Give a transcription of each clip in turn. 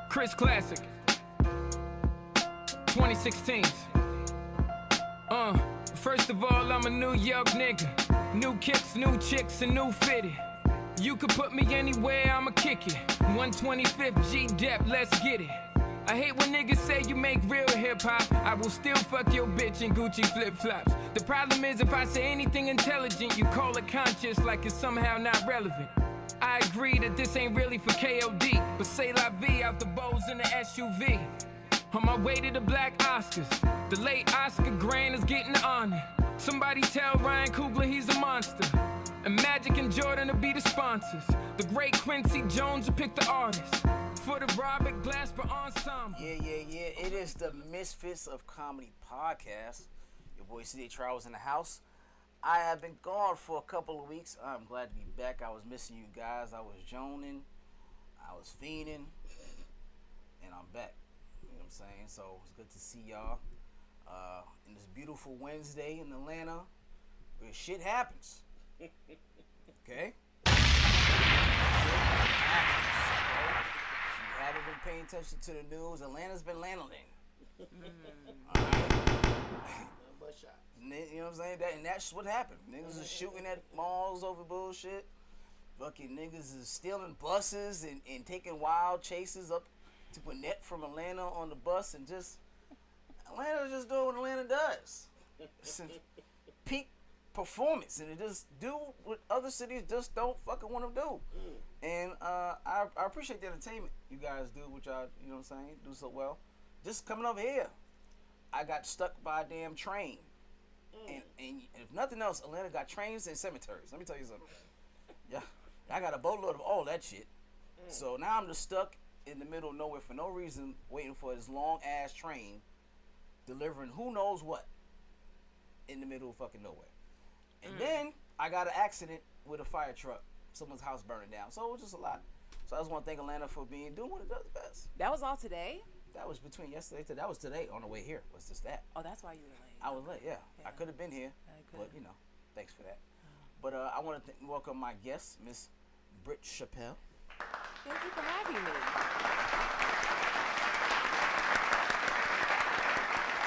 Chris Classic 2016. First of all, I'm a New York nigga. New kicks, new chicks, and new fitted. You could put me anywhere, I'ma kick it. 125th G-Dep, let's get it. I hate when niggas say you make real hip-hop. I will still fuck your bitch in Gucci flip-flops. The problem is if I say anything intelligent, you call it conscious like it's somehow not relevant. I agree that this ain't really for KOD, but say la vie out the bows in the SUV. On my way to the Black Oscars, the late Oscar Grant is getting honored. Somebody tell Ryan Coogler he's a monster. And Magic and Jordan will be the sponsors. The great Quincy Jones will pick the artist. For the Robert Glasper Ensemble. Yeah. It is the Misfits of Comedy podcast. Your boy C.A. Trials in the house. I have been gone for a couple of weeks. I'm glad to be back. I was missing you guys. I was joning. I was fiending. And I'm back. You know what I'm saying? So it's good to see y'all. In this beautiful Wednesday in Atlanta where shit happens. Okay? If you haven't been paying attention to the news, Atlanta's been landing. You know what I'm saying? And that's what happened. Niggas is shooting at malls over bullshit. Fucking niggas is stealing buses and taking wild chases up to Gwinnett from Atlanta on the bus, and just Atlanta's just doing what Atlanta does. It's peak performance, and it just do what other cities just don't fucking want to do. And I appreciate the entertainment you guys do, which y'all, you know what I'm saying, do so well. Just coming over here, I got stuck by a damn train. And if nothing else, Atlanta got trains and cemeteries. Let me tell you something. Yeah, I got a boatload of all that shit. So now I'm just stuck in the middle of nowhere for no reason, waiting for this long ass train delivering who knows what in the middle of fucking nowhere. And then I got an accident with a fire truck. Someone's house burning down. So it was just a lot. So I just want to thank Atlanta for doing what it does best. That was all today? That was between yesterday to that was today on the way here. Was just that. Oh, that's why you were late. I was late, yeah. I could have been here, but you know, thanks for that. But I want to welcome my guest, Miss Britt Chappelle. Thank you for having me.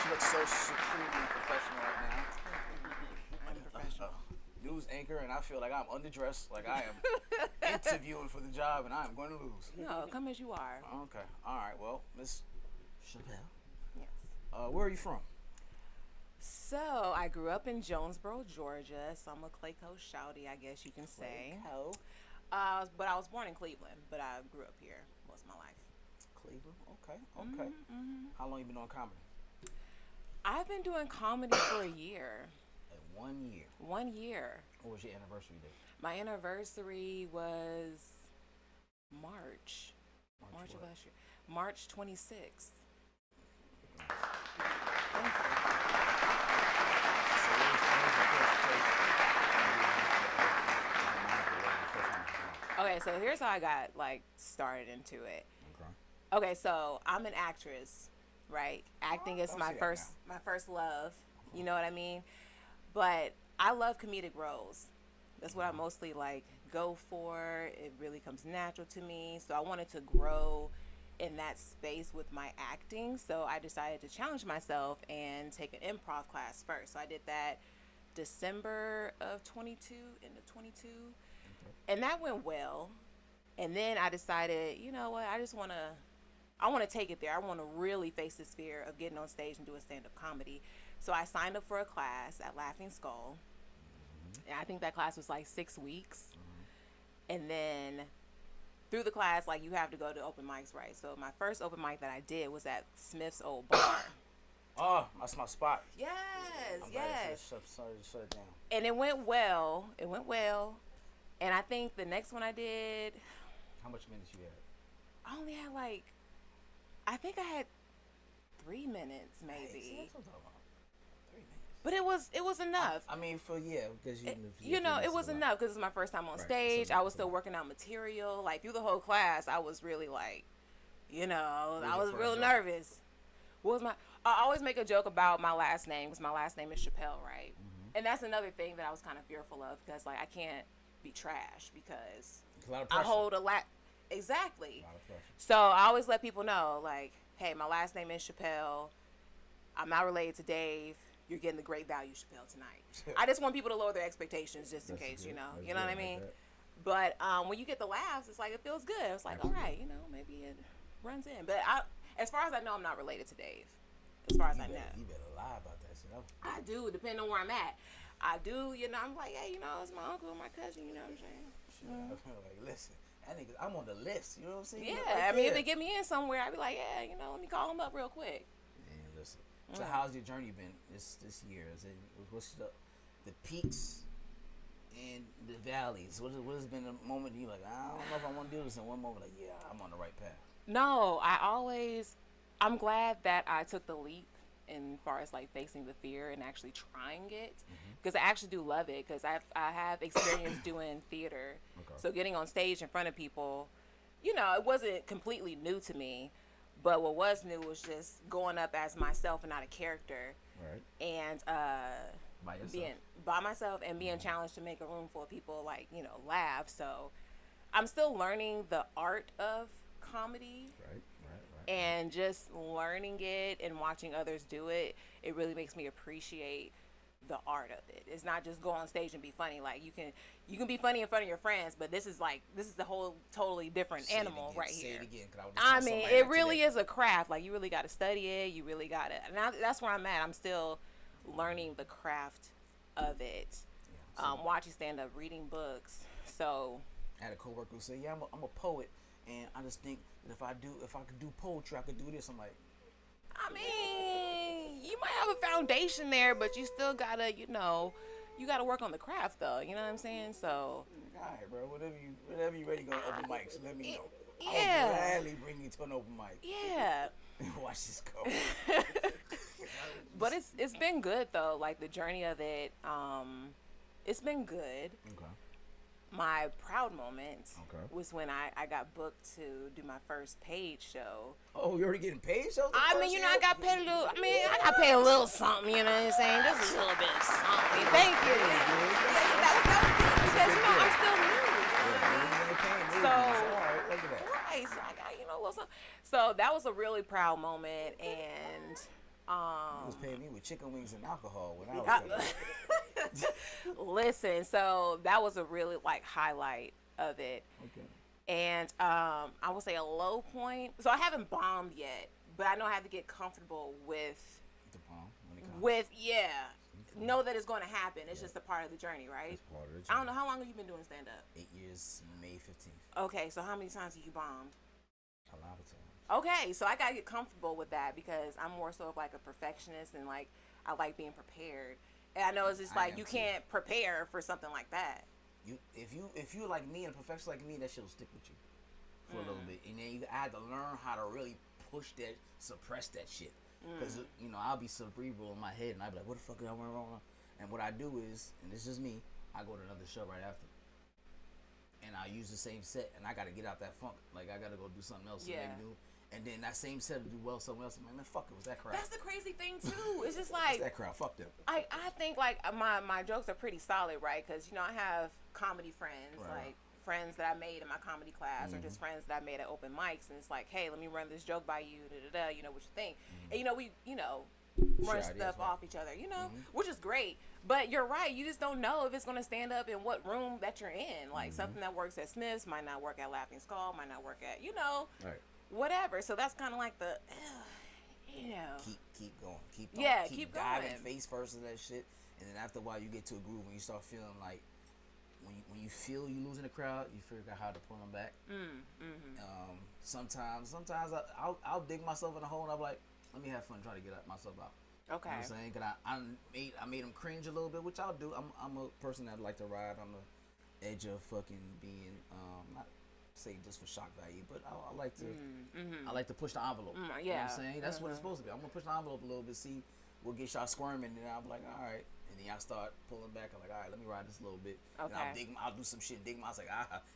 She looks so supremely professional right now. I'm professional. News anchor, and I feel like I'm underdressed, like I am interviewing for the job, and I am going to lose. No, come as you are. Okay, all right. Well, Miss Chappelle. Yes. Where are you from? So I grew up in Jonesboro, Georgia. So I'm a Clayco shouty, I guess you can say. Clayco. But I was born in Cleveland, but I grew up here most of my life. Cleveland. Okay. How long you been doing comedy? I've been doing comedy for a year. 1 year. 1 year. What was your anniversary date? My anniversary was March of last year. March 26th. Thank you. Okay, so here's how I got started into it. Okay, so I'm an actress, right? Acting is my first love. You know what I mean? But I love comedic roles. That's what I mostly go for. It really comes natural to me. So I wanted to grow in that space with my acting. So I decided to challenge myself and take an improv class first. So I did that December of 22, into 22. And that went well. And then I decided, you know what, I want to take it there. I want to really face this fear of getting on stage and doing stand-up comedy. So I signed up for a class at Laughing Skull. And I think that class was 6 weeks. And then through the class, you have to go to open mics, right? So my first open mic that I did was at Smith's old bar. Oh, that's my spot. Yes. Sorry to shut it down. And it went well. And I think the next one I did. How much minutes you had? I only had I think I had 3 minutes maybe. Hey, that's what I'm talking about. 3 minutes. But it was enough. I mean, because it was enough because it's my first time on stage. I was still working out material. Through the whole class, I was really I was real nervous. I always make a joke about my last name because my last name is Chappelle, right? And that's another thing that I was kind of fearful of because I can't be trash because I hold a lot. Exactly. A lot of pressure. So I always let people know, like, hey, my last name is Chappelle. I'm not related to Dave. You're getting the great value, Chappelle, tonight. I just want people to lower their expectations just in case, you know. You know what I mean? But when you get the laughs, it's like, it feels good. It's like, all right, you know, maybe it runs in. But as far as I know, I'm not related to Dave. As far as I know. You better lie about that shit. I do, depending on where I'm at. I do, you know, I'm like, hey, you know, it's my uncle and my cousin, you know what I'm saying? I'm like, listen, that nigga, I'm on the list, you know what I'm saying? Yeah, I mean, if they get me in somewhere, I'd be like, yeah, you know, let me call him up real quick. Man, listen. So how's your journey been this year? What's the peaks and the valleys? What has been the moment you like, I don't know if I want to do this, and one moment like, yeah, I'm on the right path? No, I'm glad that I took the leap in far as like facing the fear and actually trying it, because I actually do love it, because I have experience doing theater. So getting on stage in front of people, you know, it wasn't completely new to me, but what was new was just going up as myself and not a character, and being by myself and being challenged to make a room full of people, like, you know, laugh. So I'm still learning the art of comedy. And just learning it and watching others do it, it really makes me appreciate the art of it. It's not just go on stage and be funny. Like, you can be funny in front of your friends, but this is the whole totally different animal right here. Say it again, 'cause I mean, it really is a craft. Like, you really got to study it. You really got to. And that's where I'm at. I'm still learning the craft of it. Watching stand up, reading books. So I had a coworker who said, "Yeah, I'm a poet, and I just think that if I could do poetry, I could do this." I'm like, I mean, you might have a foundation there, but you still gotta, you know, you gotta work on the craft, though. You know what I'm saying? So, all right, bro. Whatever you ready to go to open mics, let me know. Yeah. I'll gladly bring you to an open mic. Yeah. Watch this go. But it's been good though. Like, the journey of it, it's been good. Okay. My proud moment was when I got booked to do my first paid show. Oh, you're already getting paid shows? I mean, you know, I got paid a little something, you know what I'm saying? Just a little bit of something. Thank you. That was good, because, you know, I'm still new. So, right, so I got, you know, a little something. So that was a really proud moment, and you was paying me with chicken wings and alcohol when I was listen, so that was a really, like, highlight of it. Okay. And I would say a low point. So I haven't bombed yet, but I know I have to get comfortable with the bomb when it comes. Know that it's going to happen. It's just a part of the journey, right? It's part of the journey. I don't know, how long have you been doing stand up? 8 years, May 15th. Okay, so how many times have you bombed? A lot of times. Okay, so I gotta get comfortable with that, because I'm more so of like a perfectionist, and like I like being prepared. And I know it's just like you can't prepare for something like that. If you like me and a perfectionist like me, that shit'll stick with you for a little bit. And then I had to learn how to really suppress that shit. Because you know, I'll be cerebral in my head, and I'll be like, what the fuck did I went wrong? And what I do is, and this is me, I go to another show right after, and I use the same set, and I gotta get out that funk. Like, I gotta go do something else. And then that same set will do well somewhere else. I'm like, man, fuck it, was that crowd? That's the crazy thing too. It's just like, it's that crowd, fuck them. I think like my jokes are pretty solid, right? Because, you know, I have comedy friends, like friends that I made in my comedy class, or just friends that I made at open mics, and it's like, hey, let me run this joke by you, you know what you think, and you know, we, you know, run stuff off each other, you know, which is great. But you're right, you just don't know if it's gonna stand up in what room that you're in. Like, something that works at Smith's might not work at Laughing Skull, might not work at, you know, whatever. So that's kind of like the, you know, keep going, keep keep diving going, face first in that shit, and then after a while you get to a groove when you start feeling like, when you feel you losing the crowd, you figure out how to pull them back. Sometimes I'll dig myself in a hole, and I'm like, let me have fun trying to get myself out. Okay. You know what I'm saying? Cause I made them cringe a little bit, which I'll do. I'm a person that like to ride on the edge of fucking being not say just for shock value, but I like to I like to push the envelope. You know what I'm saying? That's what it's supposed to be. I'm gonna push the envelope a little bit, see what gets y'all squirming, and I'm like, all right. And then y'all start pulling back. I'm like, all right, let me ride this a little bit. Okay. And I'll do some shit, dig my. I was like,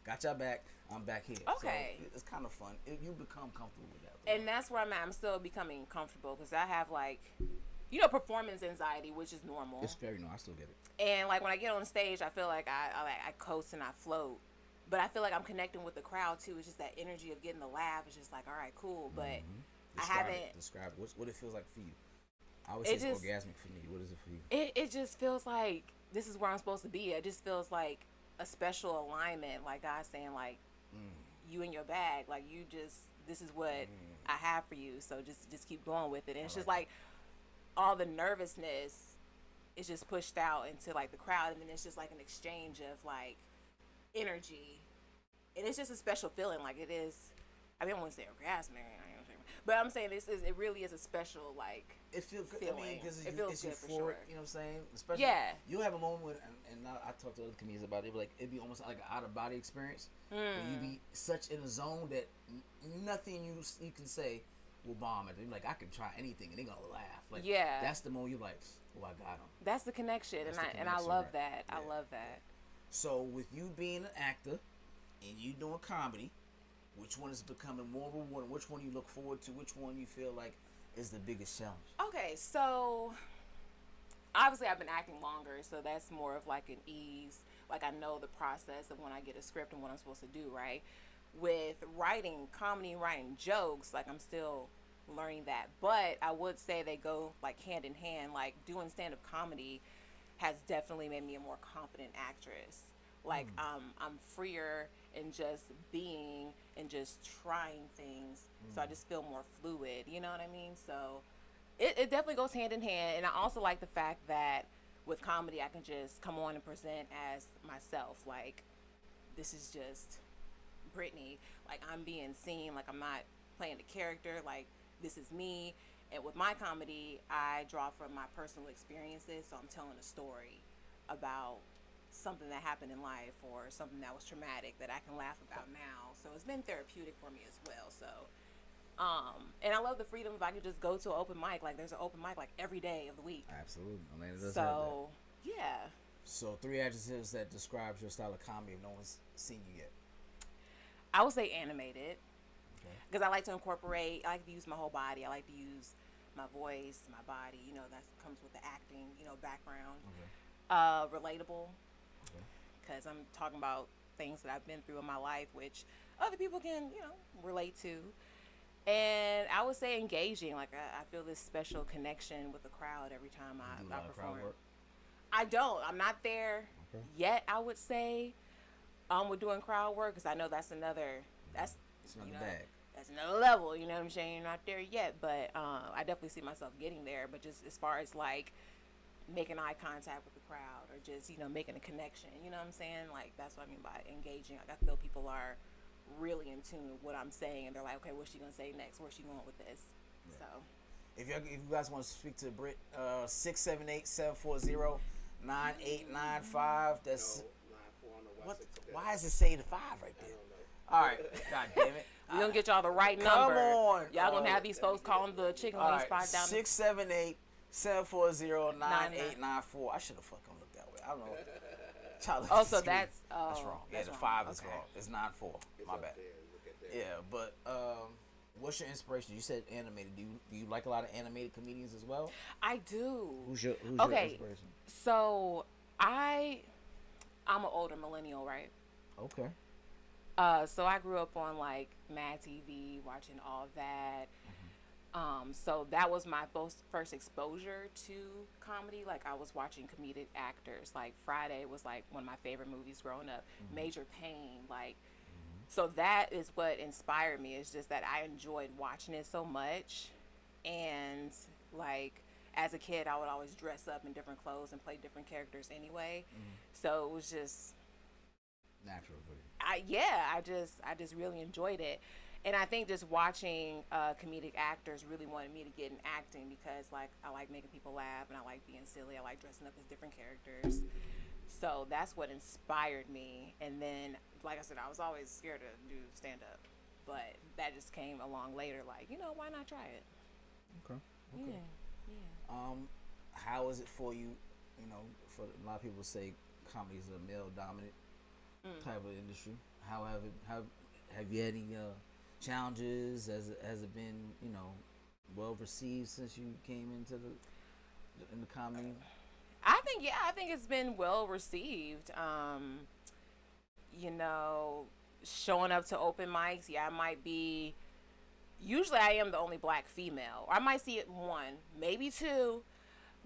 got y'all back. I'm back here. Okay. So it's kind of fun. You become comfortable with that. And that's where I'm at. I'm still becoming comfortable, because I have, like, you know, performance anxiety, which is normal. It's very normal. I still get it. And like when I get on stage, I feel like I coast and I float. But I feel like I'm connecting with the crowd too. It's just that energy of getting the laugh. It's just like, all right, cool. But Describe what it feels like for you. I would say it's orgasmic for me. What is it for you? It just feels like this is where I'm supposed to be. It just feels like a special alignment. Like God saying, like, you in your bag. Like, you just, this is what I have for you. So just keep going with it. And it's just like all the nervousness is just pushed out into like the crowd. And then it's just like an exchange of like energy. And it's just a special feeling. Like it is, I mean, I wouldn't say orgasmic. But I'm saying it really is a special, like, it feels good. feeling. I mean, because it feels it's good euphoric, for sure. you know what I'm saying? Especially, you'll have a moment when, and I talk to other comedians about it, but like, it'd be almost like an out-of-body experience. Where you be such in a zone that nothing you can say will bomb it. You're like, I can try anything, and they're going to laugh. Like, that's the moment you're like, oh, I got them. That's the connection, and I love that. Yeah. I love that. So, with you being an actor, and you doing comedy, which one is becoming more rewarding? Which one you look forward to? Which one you feel like is the biggest challenge? Okay, so obviously I've been acting longer, so that's more of like an ease. Like I know the process of when I get a script and what I'm supposed to do, right? With writing comedy, writing jokes, like I'm still learning that. But I would say they go like hand in hand. Like doing stand-up comedy has definitely made me a more confident actress. Like I'm freer in just being and just trying things, so I just feel more fluid, you know what I mean? So it definitely goes hand in hand. And I also like the fact that with comedy I can just come on and present as myself, like this is just Brittany, like I'm being seen, like I'm not playing the character, like this is me. And with my comedy I draw from my personal experiences, so I'm telling a story about something that happened in life or something that was traumatic that I can laugh about now. So it's been therapeutic for me as well. So and I love the freedom if I could just go to an open mic. Like there's an open mic like every day of the week. Absolutely. Atlanta does have that. Yeah. So 3 adjectives that describes your style of comedy if no one's seen you yet. I would say animated. Because I like to incorporate, I like to use my whole body. I like to use my voice, my body, you know, that comes with the acting, you know, background. Relatable. Because I'm talking about things that I've been through in my life, which other people can, you know, relate to. And I would say engaging. Like I feel this special connection with the crowd every time I perform. Crowd work? I don't. I'm not there yet. I would say with doing crowd work, because I know that's another bag. That's another level. You know what I'm saying? You're not there yet, but I definitely see myself getting there. But just as far as like making eye contact with the crowd or just, you know, making a connection, you know what I'm saying? Like, that's what I mean by engaging. Like, I feel people are really in tune with what I'm saying, and they're like, okay, what's she going to say next? Where's she going with this? Yeah. So. If you guys want to speak to Britt, 678-740-9895. That's... What? Why does it say the 5 right there? All right. God damn it. We're going to get y'all the right number. Come on. Y'all going to have these folks calling the chicken wing spot down 678 740-9894. I should have fucking looked that way. I don't know. Oh, so that's wrong. Yeah, the 5 is wrong. It's 94. My bad. Yeah, but what's your inspiration? You said animated. Do you like a lot of animated comedians as well? I do. Who's your inspiration? So I'm an older millennial, right? Okay. So I grew up on like Mad TV, watching all that. So that was my first exposure to comedy. Like I was watching comedic actors. Like Friday was like one of my favorite movies growing up. Major Pain, like. So that is what inspired me. It's just that I enjoyed watching it so much, and like as a kid, I would always dress up in different clothes and play different characters anyway. So it was just natural for you. I just really enjoyed it. And I think just watching comedic actors really wanted me to get in acting because, like, I like making people laugh and I like being silly. I like dressing up as different characters. So that's what inspired me. And then, like I said, I was always scared to do stand-up. But that just came along later, like, you know, why not try it? Okay. Yeah. How is it for you, you know, for a lot of people say comedy is a male-dominant type of industry. How have you had any... challenges? Has it been, you know, well received since you came into the comedy? I think it's been well received. you know, showing up to open mics. Yeah, I might be. Usually, I am the only black female. Or I might see it one, maybe two.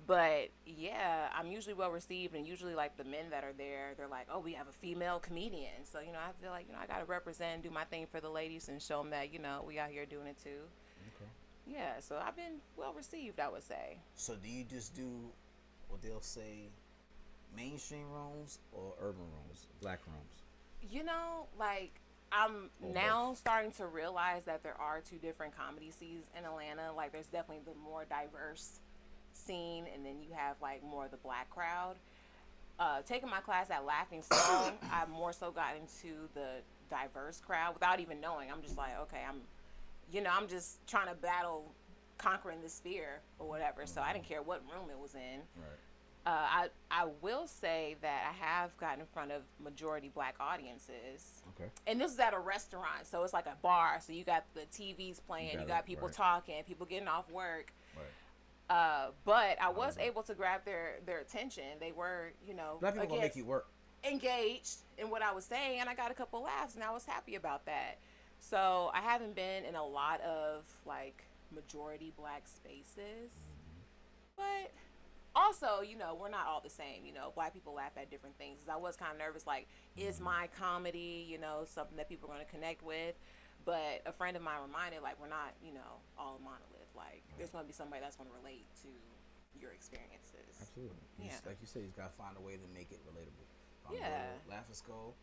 But yeah, I'm usually well received, and usually like the men that are there, they're like, "Oh, we have a female comedian." So you know, I feel like I gotta represent, and do my thing for the ladies, and show them that we out here doing it too. Okay. Yeah, so I've been well received, I would say. So do you just do what they'll say, mainstream rooms or urban rooms, black rooms? Like I'm Or now both. starting to realize that there are two different comedy scenes in Atlanta. Like there's definitely the more diverse scene, and then you have like more of the black crowd. Taking my class at Laughing Skull, I've more so got into the diverse crowd without even knowing. I'm just like, okay, I'm just trying to battle conquering this fear or whatever. So I didn't care what room it was in. Right. I will say that I have gotten in front of majority black audiences. Okay. And this is at a restaurant, so it's like a bar. So you got the TVs playing, you got people right. talking, people getting off work. Right. But I was able to grab their attention. They were, Black people gonna make you work. engaged in what I was saying, and I got a couple laughs, and I was happy about that. So I haven't been in a lot of like majority black spaces, but also, we're not all the same. Black people laugh at different things. I was kind of nervous, like, is my comedy, something that people are going to connect with? But a friend of mine reminded, like, we're not, all a monolith. Like, there's going to be somebody that's going to relate to your experiences. Absolutely. Yeah. Like you said, you gotta find a way to make it relatable. If I'm Yeah. gonna laugh at skull,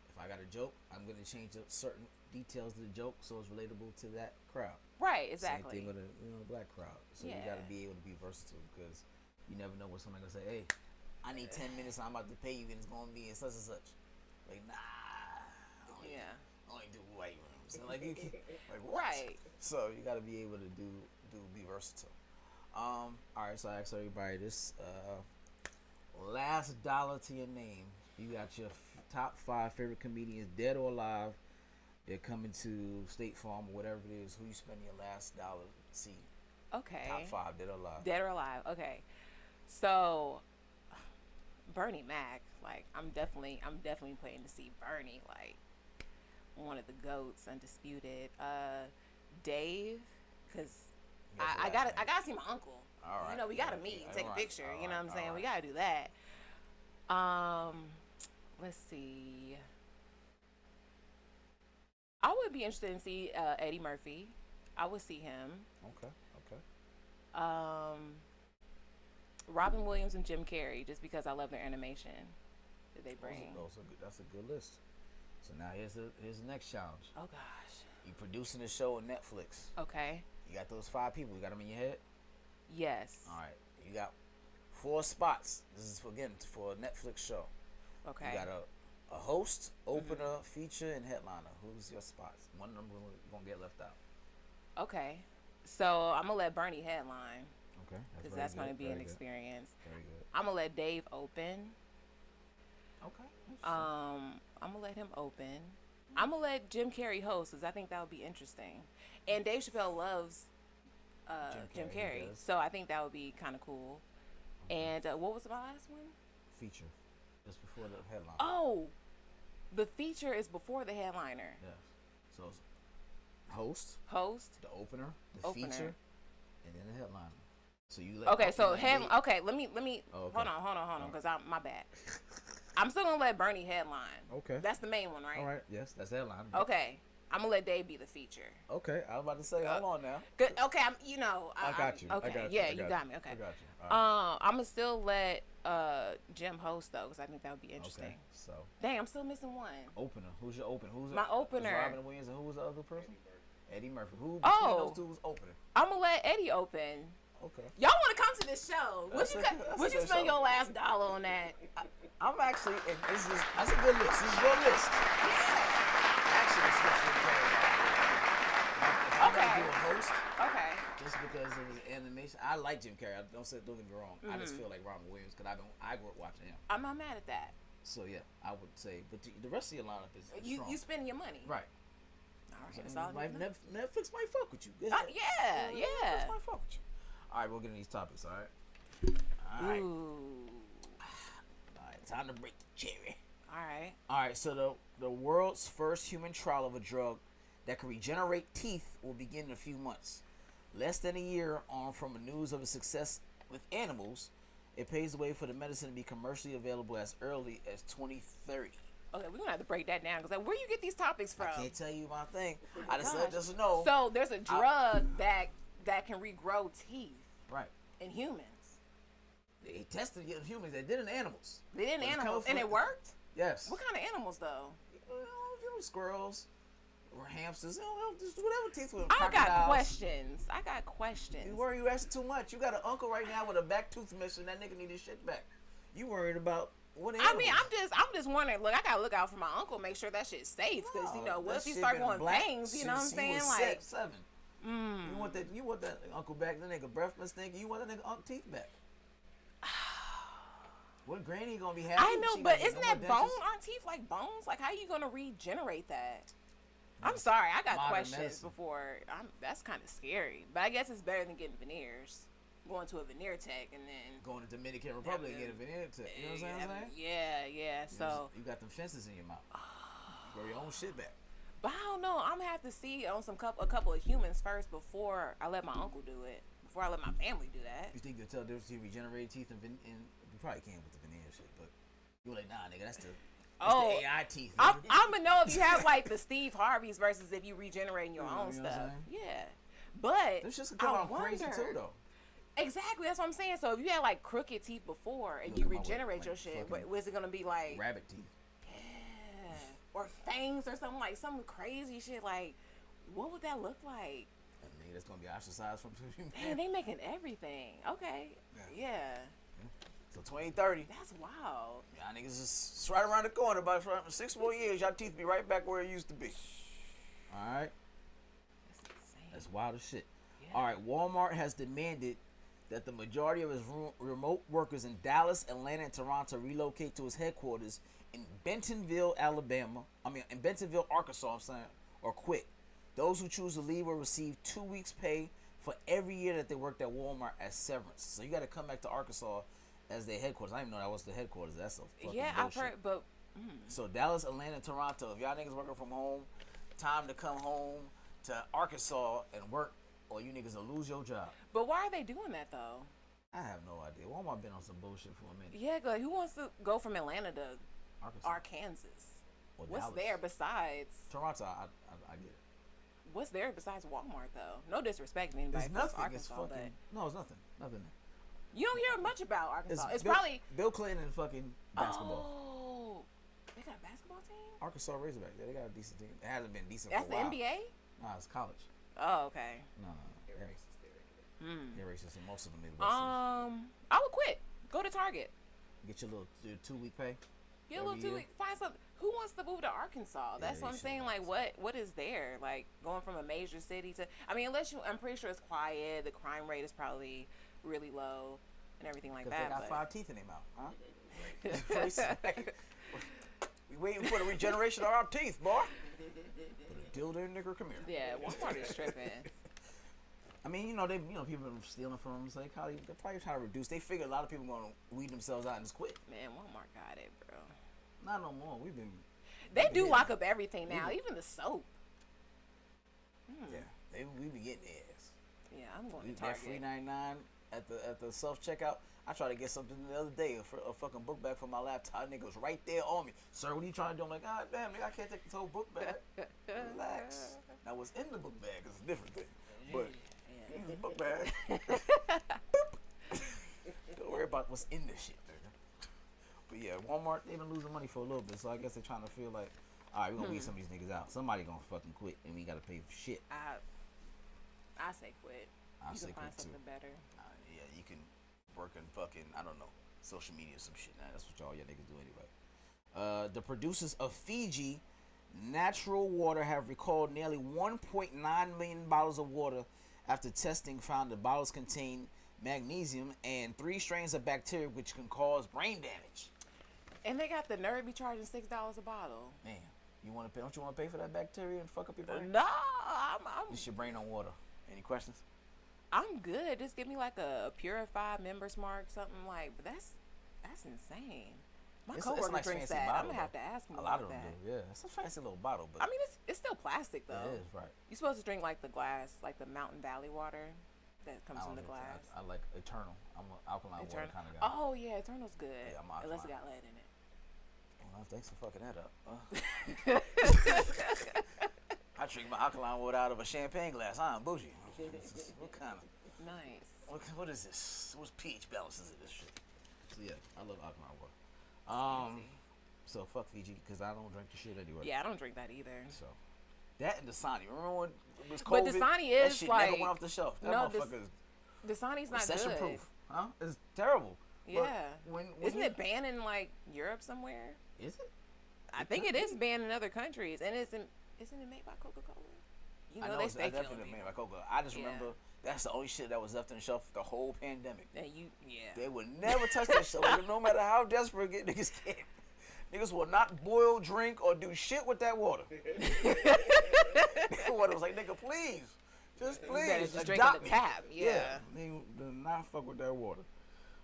if I got a joke, I'm gonna change up certain details of the joke so it's relatable to that crowd. Right, exactly. Same thing with the black crowd. So you Yeah. gotta be able to be versatile because you never know what somebody gonna say. Hey, I need 10 minutes. I'm about to pay you, and it's gonna be in such and such. Like, nah. I only do white rooms. And like you can, like what? Right. So you gotta be able to be versatile. All right. So I asked everybody this. Last dollar to your name. You got your top 5 favorite comedians, dead or alive. They're coming to State Farm or whatever it is. Who you spending your last dollar to see? Okay. Top 5, dead or alive. Dead or alive. Okay. So Bernie Mac, like I'm definitely planning to see Bernie, like one of the GOATs, undisputed. Dave, because I gotta see my uncle. All right. We gotta meet, take a picture. All You know what I'm right, saying? all We right. gotta do that. Let's see. I would be interested in see Eddie Murphy. I would see him. Okay. Robin Williams and Jim Carrey, just because I love their animation that they bring. That's a good list. So now here's the next challenge. Oh gosh. You producing a show on Netflix. Okay. You got those 5 people. You got them in your head. Yes. All right. You got 4 spots. This is for a Netflix show. Okay. You got a host, opener, feature, and headliner. Who's your spots? One of them gonna get left out. Okay. So I'm gonna let Bernie headline Okay. because that's gonna be an experience. Very good. I'm gonna let Dave open. Okay. I'm gonna let him open. I'm gonna let Jim Carrey host because I think that would be interesting. And Dave Chappelle loves Jim Carrey, he Carrey, does. so I think that would be kind of cool. And what was my last one? Feature. Just before the headline. Oh, the feature is before the headliner. Yes. So it's host, the opener, the Opener. feature, and then the headliner. So you let. Okay, so Dave- okay. Let me. Oh, okay. Hold on, because I'm my bad. I'm still gonna let Bernie headline. Okay. That's the main one, right? All right. Yes, that's the headline. Okay. I'm gonna let Dave be the feature. Okay. I was about to say, hold on now. Good. Okay. I got you. Okay. I got you. Yeah, I you got me. Okay. I got you. All right. I'm gonna still let Jim host though, because I think that would be interesting. Okay. So Dang, I'm still missing one. opener. Who's your opener? Who's My opener. Robin Williams, and who was the other person? Eddie Murphy. Who between Oh. those two was opening? I'm gonna let Eddie open. Okay. Y'all want to come to this show? Would That's you a would you good spend show. your last dollar on that? I'm actually, and that's a good list. This is your list. Actually, it's what you're talking about. If I'm gonna do a host, Okay. just because of his animation, I like Jim Carrey. Don't get me wrong. I just feel like Robin Williams because I grew up watching him. I'm not mad at that. So yeah, I would say, but the rest of your lineup is strong. You spending your money. Right. All right. So, That's all I need to know. Netflix might fuck with you. Go Yeah, ahead. yeah. Netflix might fuck with you. All right, we'll get into these topics. All right. All right. Ooh. All right. Time to break the cherry. All right. So the world's first human trial of a drug that can regenerate teeth will begin in a few months. Less than a year on from the news of a success with animals, it paves the way for the medicine to be commercially available as early as 2030. Okay, we're gonna have to break that down because like, where you get these topics from? I can't tell you my thing. I just let us know. So there's a drug that can regrow teeth. Right. In humans. They tested it in humans. They did it in animals. They did in animals, and it worked. Yes. What kind of animals though? Squirrels. Or hamsters, just whatever teeth with I got questions. You worry you asking too much. You got an uncle right now with a back tooth missing. That nigga need his shit back. You worried about what animals? I mean, I'm just wondering. Look, I gotta look out for my uncle, make sure that shit's safe. Because what if he start going bangs? You know what I'm saying? Like 7. You want that uncle back? That nigga breath stink. You want that nigga uncle teeth back? What granny gonna be happy? I know, but isn't that bone? Aren't teeth like bones? Like how you gonna regenerate that? I'm sorry, I got questions before. That's kind of scary, but I guess it's better than getting veneers. Going to a veneer tech and then going to Dominican Republic and get a veneer tech. You know what I'm saying? Yeah. So you got them fences in your mouth. Grow your own shit back. But I don't know. I'm gonna have to see on a couple of humans first before I let my uncle do it. Before I let my family do that. You think they'll tell the difference between regenerated teeth and you probably can with the veneer shit, but you're like, nah, nigga, that's the AI teeth. I'm gonna know if you have like the Steve Harveys versus if you regenerating your own stuff. Yeah, but this shit come out crazy too, though. Exactly, that's what I'm saying. So if you had like crooked teeth before and you regenerate your shit, was it gonna be like rabbit teeth? Yeah, or fangs or something like some crazy shit? Like, what would that look like? A nigga that's gonna be ostracized from humanity. Man, they making everything. Okay, yeah. So 2030. That's wild. Y'all niggas is right around the corner. About 6 more years, y'all teeth be right back where it used to be. All right. That's insane. That's wild as shit. Yeah. All right. Walmart has demanded that the majority of its remote workers in Dallas, Atlanta, and Toronto relocate to its headquarters in Bentonville, Arkansas, or quit. Those who choose to leave will receive 2 weeks' pay for every year that they worked at Walmart as severance. So you got to come back to Arkansas as their headquarters. I didn't even know that was the headquarters. That's a fucking bullshit. I've heard, but So Dallas, Atlanta, and Toronto. If y'all niggas working from home, time to come home to Arkansas and work, or you niggas will lose your job. But why are they doing that though? I have no idea. Walmart been on some bullshit for a minute. Yeah, like who wants to go from Atlanta to Arkansas? What's Dallas. there besides Toronto? I get it. What's there besides Walmart though? No disrespect to anybody. There's nothing. Arkansas, it's fucking no. It's nothing. Nothing there. You don't hear much about Arkansas. It's Bill, probably Bill Clinton and fucking basketball. Oh, they got a basketball team? Arkansas Razorbacks. Yeah, they got a decent team. It hasn't been decent That's for a while. the NBA? Nah, it's college. Oh, okay. No. They're racist. They're racist, and most of them is I would quit. Go to Target. Get your little 2 week pay. Get a little 2 week. Find something. Who wants to move to Arkansas? That's what I'm saying. Like, what is there? Like, going from a major city to, I mean, I'm pretty sure it's quiet. The crime rate is probably really low and everything like that. They got 5 teeth in their mouth, huh? We waiting for the regeneration of our teeth, boy. Put a dildo in, nigga, come here. Yeah, Walmart is tripping. I mean, people been stealing from them. So they probably try to reduce. They figure a lot of people gonna weed themselves out and just quit. Man, Walmart got it, bro. Not no more. They do lock up everything now, even the soap. Yeah, we be getting theirs. Yeah, I'm going to Target. That free 99 at the self checkout. I tried to get something the other day, a fucking book bag for my laptop. Nigga was right there on me. Sir, what are you trying to do? I'm like, God damn, nigga, I can't take this whole book bag. Relax. Now, what's in the book bag is a different thing. But the book bag. Don't worry about what's in this shit, nigga. But yeah, Walmart, they've been losing money for a little bit, so I guess they're trying to feel like, all right, we're gonna weed some of these niggas out. Somebody gonna fucking quit, and we gotta pay for shit. I say quit. You can find something better. Yeah, you can work in fucking, I don't know, social media or some shit. Nah, that's what y'all niggas do anyway. The producers of Fiji Natural Water have recalled nearly 1.9 million bottles of water after testing found the bottles contain magnesium and 3 strains of bacteria which can cause brain damage. And they got the nerve to be charging $6 a bottle. Man, don't you want to pay for that bacteria and fuck up your brain? No, It's your brain on water. Any questions? I'm good. Just give me like a purified Members Mark, something like. But that's insane. My It's coworker a nice drinks fancy that. bottle, I'm gonna have to though. ask him A about lot of them that. do. Yeah, it's a fancy little bottle, but I mean, it's still plastic though. it is, right. You're supposed to drink like the glass, like the Mountain Valley water that comes I in don't the drink glass. that. I like Eternal. I'm an alkaline water kind of guy. Oh yeah, Eternal's good. Yeah, I'm unless it alkaline. got lead in it. Well, thanks for fucking that up. I drink my alkaline water out of a champagne glass. I'm bougie. What kind of? Nice. What is this? What's pH balances in this shit? So yeah, I love alkaline water. So fuck Fiji because I don't drink the shit anyway. Yeah, I don't drink that either. So that and Dasani. Remember when it was COVID? But Dasani that is shit like never went off the shelf. That motherfucker is Dasani's not recession good. proof. Huh? It's terrible. Yeah. When Isn't it banned in like Europe somewhere? Is it? I think it is banned in other countries, and isn't it made by Coca-Cola? You know, I know they it's stay definitely made by Coca. I just remember that's the only shit that was left on the shelf the whole pandemic. And They would never touch that shit. No matter how desperate niggas get. Niggas will not boil, drink, or do shit with that water. Water was like, nigga, please. Just please. Just drink at the tap. Yeah. Nigga, do not fuck with that water.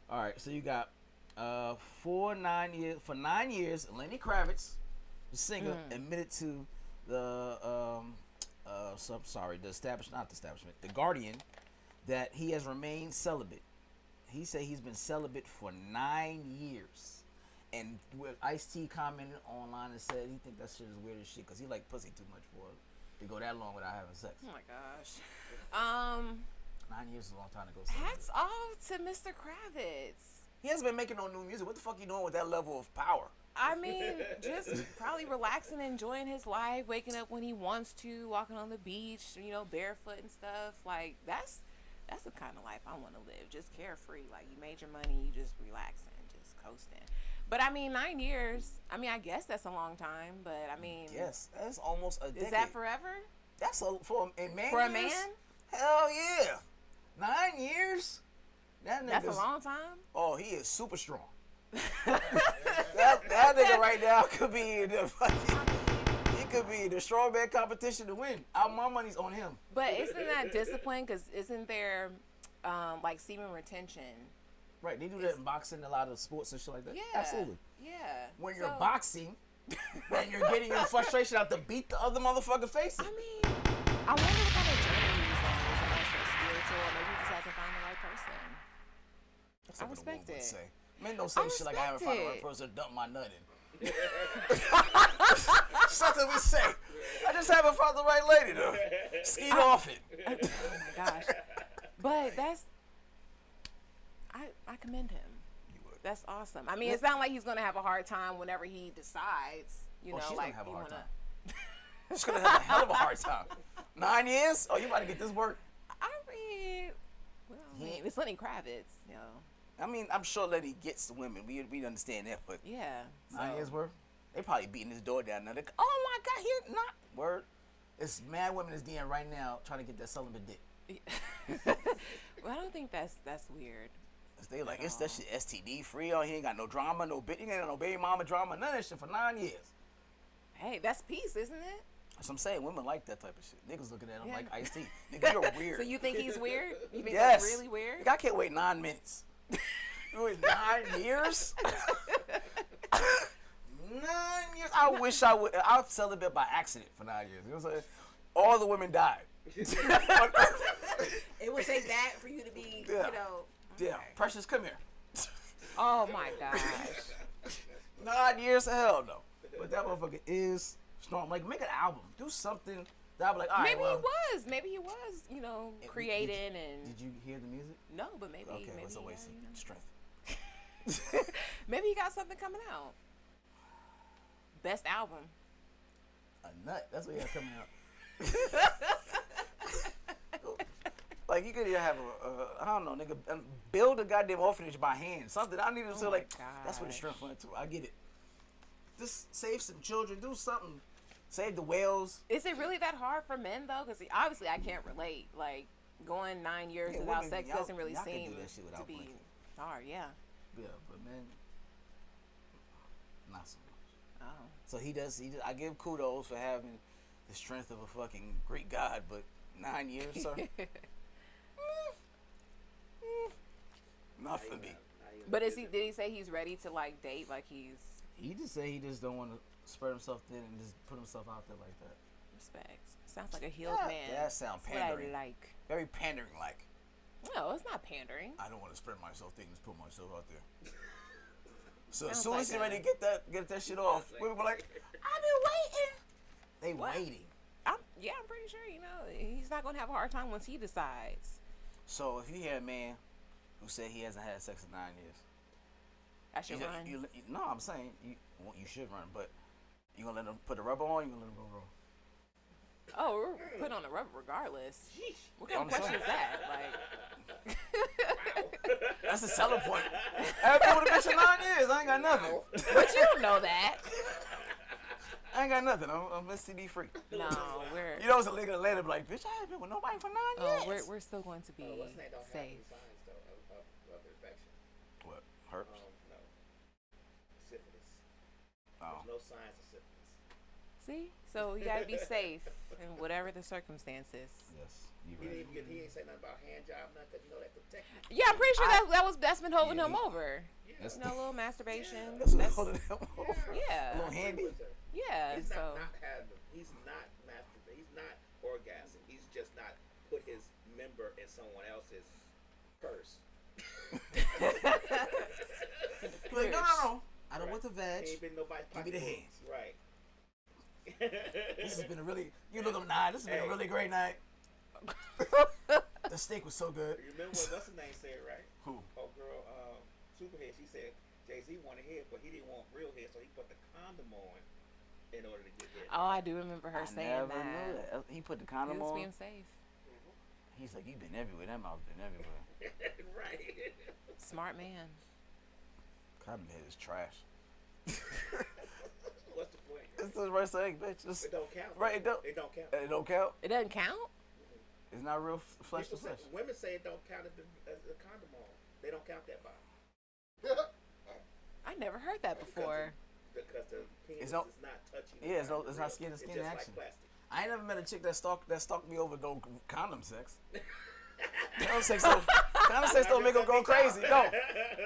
All right, so you got for 9 years, Lenny Kravitz, the singer, admitted to the The Guardian, that he has remained celibate. He said he's been celibate for 9 years. And with Ice-T commented online and said he think that shit is weird as shit because he like pussy too much for to go that long without having sex. Oh my gosh. 9 years is a long time to go. Hats off to Mr. Kravitz. He hasn't been making no new music. What the fuck you doing with that level of power? I mean, just probably relaxing, enjoying his life, waking up when he wants to, walking on the beach, you know, barefoot and stuff. Like that's the kind of life I want to live. Just carefree. Like you made your money, you just relaxing, just coasting. But I mean, 9 years. I mean, I guess that's a long time. But I mean, yes, that's almost a decade. Is that forever? That's for a man. For a man? Hell yeah, 9 years. That's a long time. Oh, he is super strong. that nigga right now could be in the fucking. He could be in the strawberry competition to win. My money's on him. But isn't that discipline? Because isn't there like semen retention? Right, they do that in boxing, a lot of sports and shit like that. Yeah, absolutely. Yeah. When you're boxing, and you're getting your frustration out to beat the other motherfucker face. I mean, I wonder what kind of journey he's on. Is it so spiritual, or maybe he just hasn't found the right person? That's I respect it. Say. Men don't say shit like I haven't found the right person to dump my nut in. Something we say. I just haven't found the right lady to skeet off it. Oh my gosh. But that's. I commend him. You would. That's awesome. I mean, it's not like he's gonna have a hard time whenever he decides. You know, she's like gonna have a you hard wanna. time. She's gonna have a hell of a hard time. 9 years? Oh, you about to get this work? I mean, it's Lenny Kravitz, you know. I mean, I'm sure Lenny gets the women. We understand that, but yeah. 9 years worth? They probably beating his door down now. Oh my God, he's not word. It's mad women is DMing right now trying to get that celibate dick. Well, I don't think that's weird. They like it's that shit STD free. Oh, he ain't got no drama, he ain't got no baby mama drama, none of that shit for 9 years. Hey, that's peace, isn't it? That's what I'm saying. Women like that type of shit. Niggas looking at him like Ice-T. Nigga, you're weird. So you think he's weird? You think yes. that's really weird? Nigga, I can't wait 9 minutes. You wait 9 years? 9 years? I wish I would. I'll celibate by accident for 9 years. You know what I'm saying? All the women died. It would take that for you to be, you know. Yeah, Precious, come here. Oh my gosh. 9 years? Hell no. But that motherfucker is strong. Like, make an album. Do something that I'll be like, all right, Maybe he was, you know, creating and. Did you hear the music? No, but maybe. Okay, maybe it's a waste of strength. Maybe he got something coming out. Best album. A nut. That's what he has coming out. Like, you could either have I don't know, nigga, build a goddamn orphanage by hand. Something. I need to feel like, that's where the strength went to. I get it. Just save some children. Do something. Save the whales. Is it really that hard for men, though? Because obviously I can't relate. Like, going 9 years without sex doesn't really seem to be hard. Yeah. Yeah, but men, not so much. Oh. So he does. I give kudos for having the strength of a fucking Greek god, but 9 years, sir. Not for me. But did he say he's ready to like date? Like he's. He just say he just don't want to spread himself thin and just put himself out there like that. Respect. Sounds like a healed man. That sounds pandering. What I like. Very pandering like. No, it's not pandering. I don't want to spread myself thin and just put myself out there. So as soon as he's ready to get that shit off, we were like, I've been waiting. They waiting. I'm pretty sure, he's not going to have a hard time once he decides. So if you hear a man who said he hasn't had sex in 9 years. I should run. No, I'm saying you should run, but you going to let him put the rubber on, you going to let him go roll? Oh, we're putting on the rubber regardless. What kind of question is that? Like, that's the selling point. I haven't been with a bitch in 9 years. I ain't got nothing. But you don't know that. I ain't got nothing. I'm STD free. No, we're. You know, it's a nigga later, like, bitch, I haven't been with nobody for 9 years. We're still going to be safe. Of infection. What? Herpes? No. Syphilis. Oh. There's no signs of syphilis. See? So you gotta be safe in whatever the circumstances. Yes. He ain't say nothing about hand job, nothing, that protect you. Yeah, I'm pretty sure that's been holding him over. Yeah. A little masturbation. That's holding him over. Yeah. A little handy. Yeah. He's not having. He's not masturbating. He's not orgasming. He's just not put his member in someone else's purse. Like, no. I don't want the veg. Ain't been nobody's Give me the hands. Right. This has been a really. You look, this has been a really great night. The steak was so good. You remember what's the name said, right? Who? Oh, girl, Superhead. She said Jay-Z wanted head, but he didn't want real head, so he put the condom on in order to get head. Oh, I do remember her saying never that. knew that. He put the condom He was on. being safe. He's like, you've been everywhere. That mouth's been everywhere. Right. Smart man. Condom head is trash. What's the point? It's the right thing, bitch. It don't count. Right, it don't. It don't count. It don't count. It doesn't count? It's not real flesh to flesh. Women say it don't count as the condom on. They don't count that by. I never heard that before. Because the penis is not touching. Yeah, it's not skin to skin just action. Like plastic. I ain't never met a chick that stalked me over go condom sex. Condom sex don't make her go crazy. No,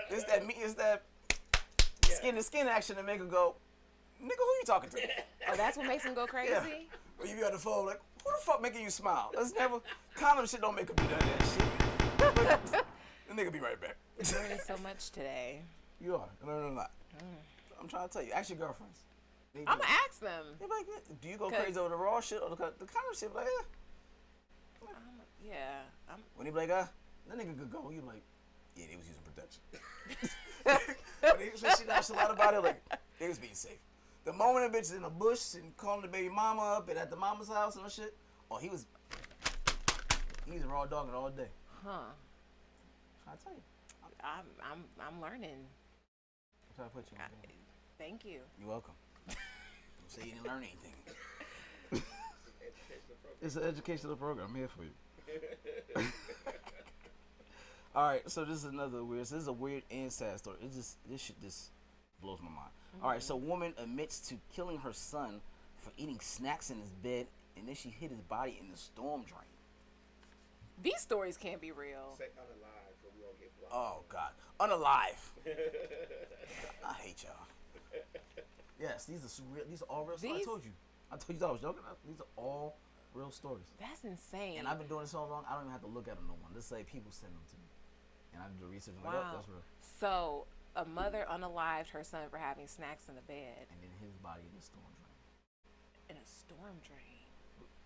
it's that skin to skin action that make her go, nigga, who you talking to? Oh, that's what makes him go crazy? Yeah. When you be on the phone like, who the fuck making you smile? That's never condom shit don't make her do that shit. The nigga be right back. You're learning so much today. You are. I learned a lot. I'm trying to tell you. Ask your girlfriends. I'm gonna ask them. They're like, do you go crazy over the raw shit or the kind of shit? Like, when he be like, that nigga could go. You be like, yeah, they was using protection. When she knows a lot about it, like, they was being safe. The moment a bitch is in a bush and calling the baby mama up and at the mama's house and shit, he was raw dogging all day. Huh. I tell you. I'm learning. I'm trying to put you on. Thank you. You're welcome. Don't say you didn't learn anything. It's an educational program. I'm here for you. All right, so this is another weird. So this is a weird and sad story. This shit just blows my mind. All right, so woman admits to killing her son for eating snacks in his bed, and then she hid his body in the storm drain. These stories can't be real. Say unalive, so we don't get blocked. Oh God, unalive. I hate y'all. Yes, these are real. These are all real stories. I told you I was joking. These are all real stories. That's insane. And I've been doing this so long, I don't even have to look at them no more. Just say people send them to me, and I do the research. And wow. That's real. So a mother unalived her son for having snacks in the bed. And then his body in a storm drain. In a storm drain.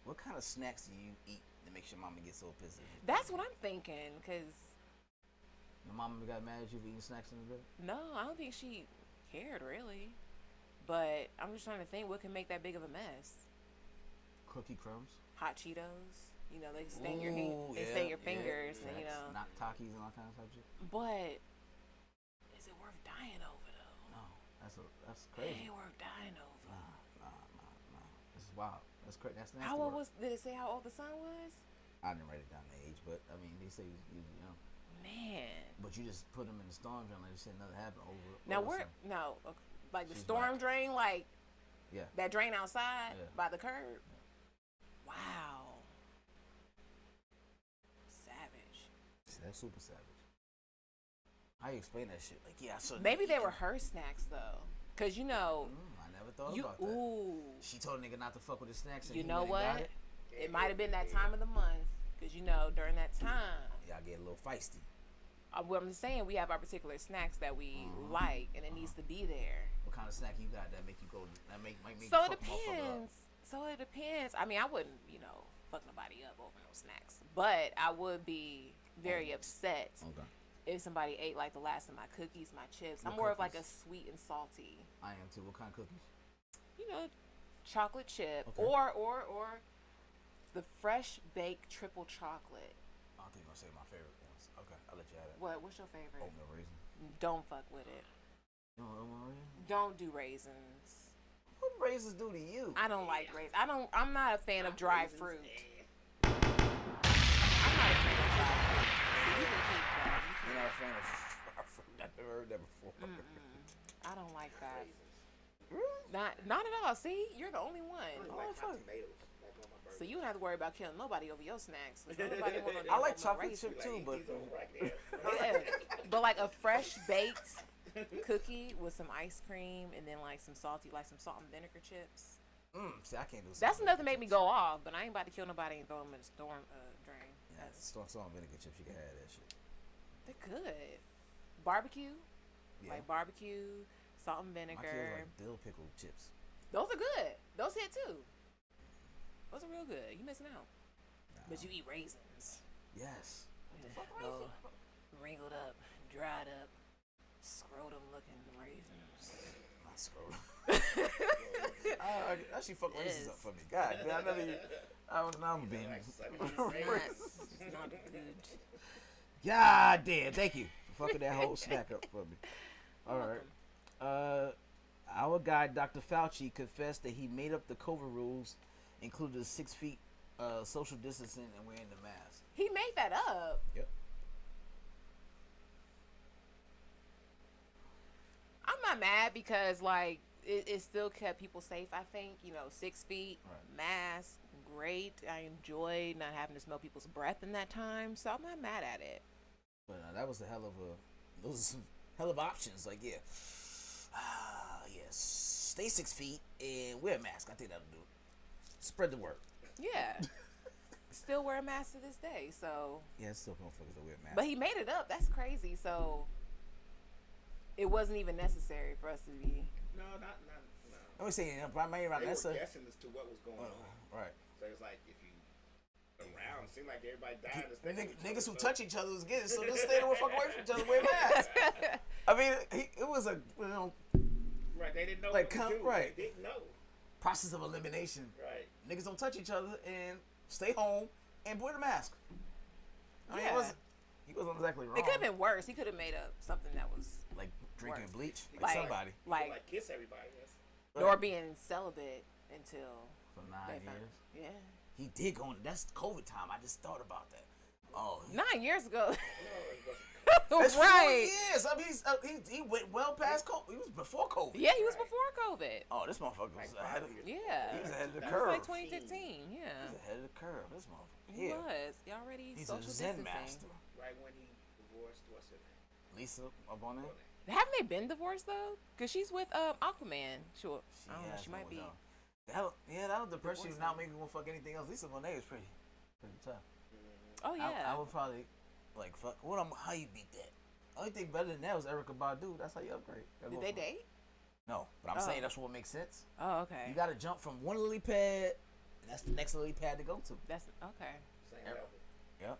What kind of snacks do you eat that makes your mama get so pissed at you? That's what I'm thinking, because your mama got mad at you for eating snacks in the bed? No, I don't think she cared, really. But I'm just trying to think what can make that big of a mess. Cookie crumbs. Hot Cheetos. You know, they stain your fingers, and Not Takis and all kinds of shit. But is it worth dying over, though? No, that's crazy. It ain't worth dying over. Nah. This is wild. That's crazy. That's nasty. How old was? Did it say how old the son was? I didn't write it down the age, but I mean, they say he was young. Man. But you just put him in the storm drain like you said nothing happened over. Now like the storm drain, like that drain outside by the curb. Yeah. Wow. Savage. See, that's super savage. How you explain that shit? Like, yeah, I saw. Maybe they were her snacks though, cause you know. I never thought about that. Ooh. She told a nigga not to fuck with his snacks. And You he know went and got what? it. It might have been that time of the month, cause you know during that time. Y'all get a little feisty. What I'm saying, we have our particular snacks that we like, and it needs to be there. What kind of snack you got that make you go? That make So you it fuck a motherfucker up? depends. So it depends. I mean, I wouldn't, fuck nobody up over no snacks, but I would be very upset if somebody ate like the last of my cookies, my chips. I'm more of like a sweet and salty. I am too. What kind of cookies? Chocolate chip Okay. or the fresh baked triple chocolate. I think you're gonna say my favorite ones. Okay, I'll let you have it. What's your favorite? Oatmeal raisin. Don't fuck with it. You know oatmeal raisin? Don't do raisins. What raisins do to you? I don't like raisins. I'm not a fan of dry fruit. I'm not a fan of dry fruit. So you can keep that. You're not a fan of fruit. I've never heard that before. I don't like that. Really? Not at all. See, you're the only one. Like hot tomatoes. Like on my burger. So you don't have to worry about killing nobody over your snacks. Nobody want no I like damn chocolate raisin. chip too, but These are right there. Yeah. But like a fresh baked cookie with some ice cream and then like some salt and vinegar chips. see, I can't do. That's enough to make me go off, but I ain't about to kill nobody and throw them in the storm drain. Yeah, salt and vinegar chips. You can have that shit. They're good. Barbecue, Yeah. like barbecue, salt and My vinegar. kids like dill pickle chips. Those are good. Those hit too. Those are real good. You missing out. Nah. But you eat raisins. Yes. Oh, wrinkled up, dried up, scrotum looking raisins. My scrotum. That she fuck raisins up for me. God, man, I'm being. It's not good. God damn, thank you for fucking that whole snack up for me. All right. Our guy, Dr. Fauci, confessed that he made up the COVID rules, including the 6 feet social distancing and wearing the mask. He made that up. Yep. I'm not mad because like it still kept people safe. I think 6 feet, Right. mask, great. I enjoyed not having to smell people's breath in that time, so I'm not mad at it. But that was those are some hell of options. Like, yeah. Stay 6 feet and wear a mask. I think that'll do it. Spread the word. Yeah. Still wear a mask to this day, so. Yeah, it's still motherfuckers that wear masks. But he made it up. That's crazy. So it wasn't even necessary for us to be. No. Let me say, primarily around They that's were guessing as to what was going on. right. So it's like if you around, it seemed like everybody died. Niggas who touch each other was getting, so just stay the fuck away from each other, wear masks. I mean, it was a Right, they didn't know like what to do. right They didn't know. process of elimination. Right. Niggas don't touch each other and stay home and wear the mask. I mean, Yeah. he wasn't exactly wrong. It could have been worse. He could have made up something that was like drinking worse. bleach, like Like- somebody like, Like kiss everybody. Yes. or being celibate until for they 9 found. years. Yeah. He did go in. That's COVID time. I just thought about that. Oh, 9 years ago. No, it wasn't. that's 4 Right. years. I mean, he went well past COVID. He was before COVID. Yeah, he was before COVID. Oh, this motherfucker was ahead of, Yeah. he was ahead of the That curve. was like 2015. Yeah. He was ahead of the curve. This motherfucker. He Yeah. was. He already He's social a Zen distancing. master. Right when he divorced, what's her name? Lisa up on that. Haven't they been divorced though? Cause she's with Aquaman. Sure. I don't know. has She no might be. doubt. That'll depress you Divorced not him. making one fuck anything else. Lisa Monet is pretty tough. Oh yeah. I would probably like fuck. How you beat that? Only thing better than that was Erykah Badu. That's how you upgrade. Did they date? No, but I'm saying that's what makes sense. Oh okay. You got to jump from one lily pad, and that's the next lily pad to go to. That's okay. Same Yep. level. Yep.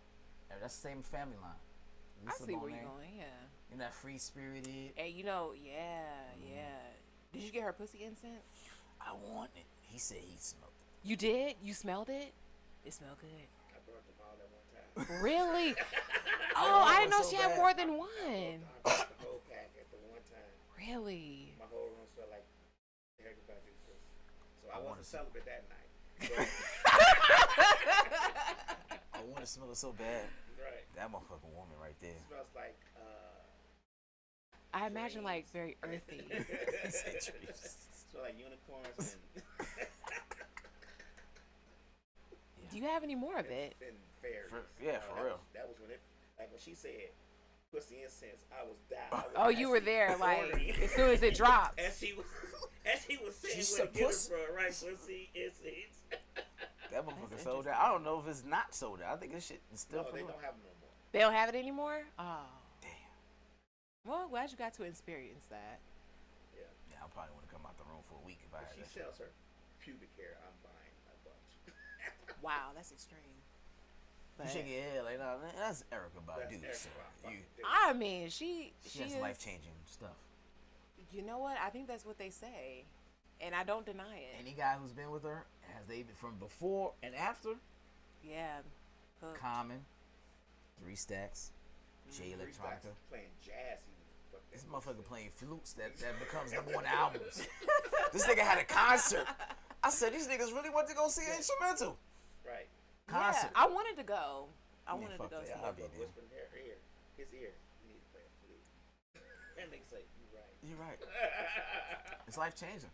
And that's the same family line. I Lisa see where Bonet, you're going. Yeah. You know, that free spirited. And yeah. Did you get her pussy incense? I want it. He said he smelled it. You did? You smelled it? It smelled good. I brought them all at one time. Really? I Oh, want I didn't one know so she had bad. more than one. I brought the whole pack at the one time. Really? My whole room smelled like everybody. So I wanna wasn't see. celibate that night. I want to smell it so bad. Right. That motherfucking woman right there. It smells like I imagine like very earthy. He said trees. smell like unicorns Do you have any more of it? and fairies. For real. That was when it, like when she said, pussy incense, I was dying. Oh, you were there, like, as soon as it dropped. As she was saying, She where said to get it pussy. from, right? Pussy incense. That motherfucker sold out. I don't know if it's not sold out. I think this shit is still. No, they don't have them no more. They don't have it anymore? Oh. Damn. Well, glad you got to experience that. Yeah. Yeah, I probably want to come out the room for a week if I had She that. sells her pubic hair. I'm buying a bunch. Wow, that's extreme. You But, shake your head like, nah, that's Erica Badu. That's So Erykah you, Badu. I mean, she has is, life-changing stuff. You know what? I think that's what they say. And I don't deny it. Any guy who's been with her, has they been from before and after? Yeah. Hooked. Common, 3 Stacks, Jay Three Stacks Electronica. playing jazz. He was fucking This motherfucker playing flutes that becomes #1 albums. This nigga had a concert. I said, these niggas really want to go see an instrumental Right. concert. Yeah, I wanted to go. I Man, wanted to fuck go that. see I'll it. be there. Whispering his ear. You need to play a flute. And they say, you You're right. right. It's life-changing.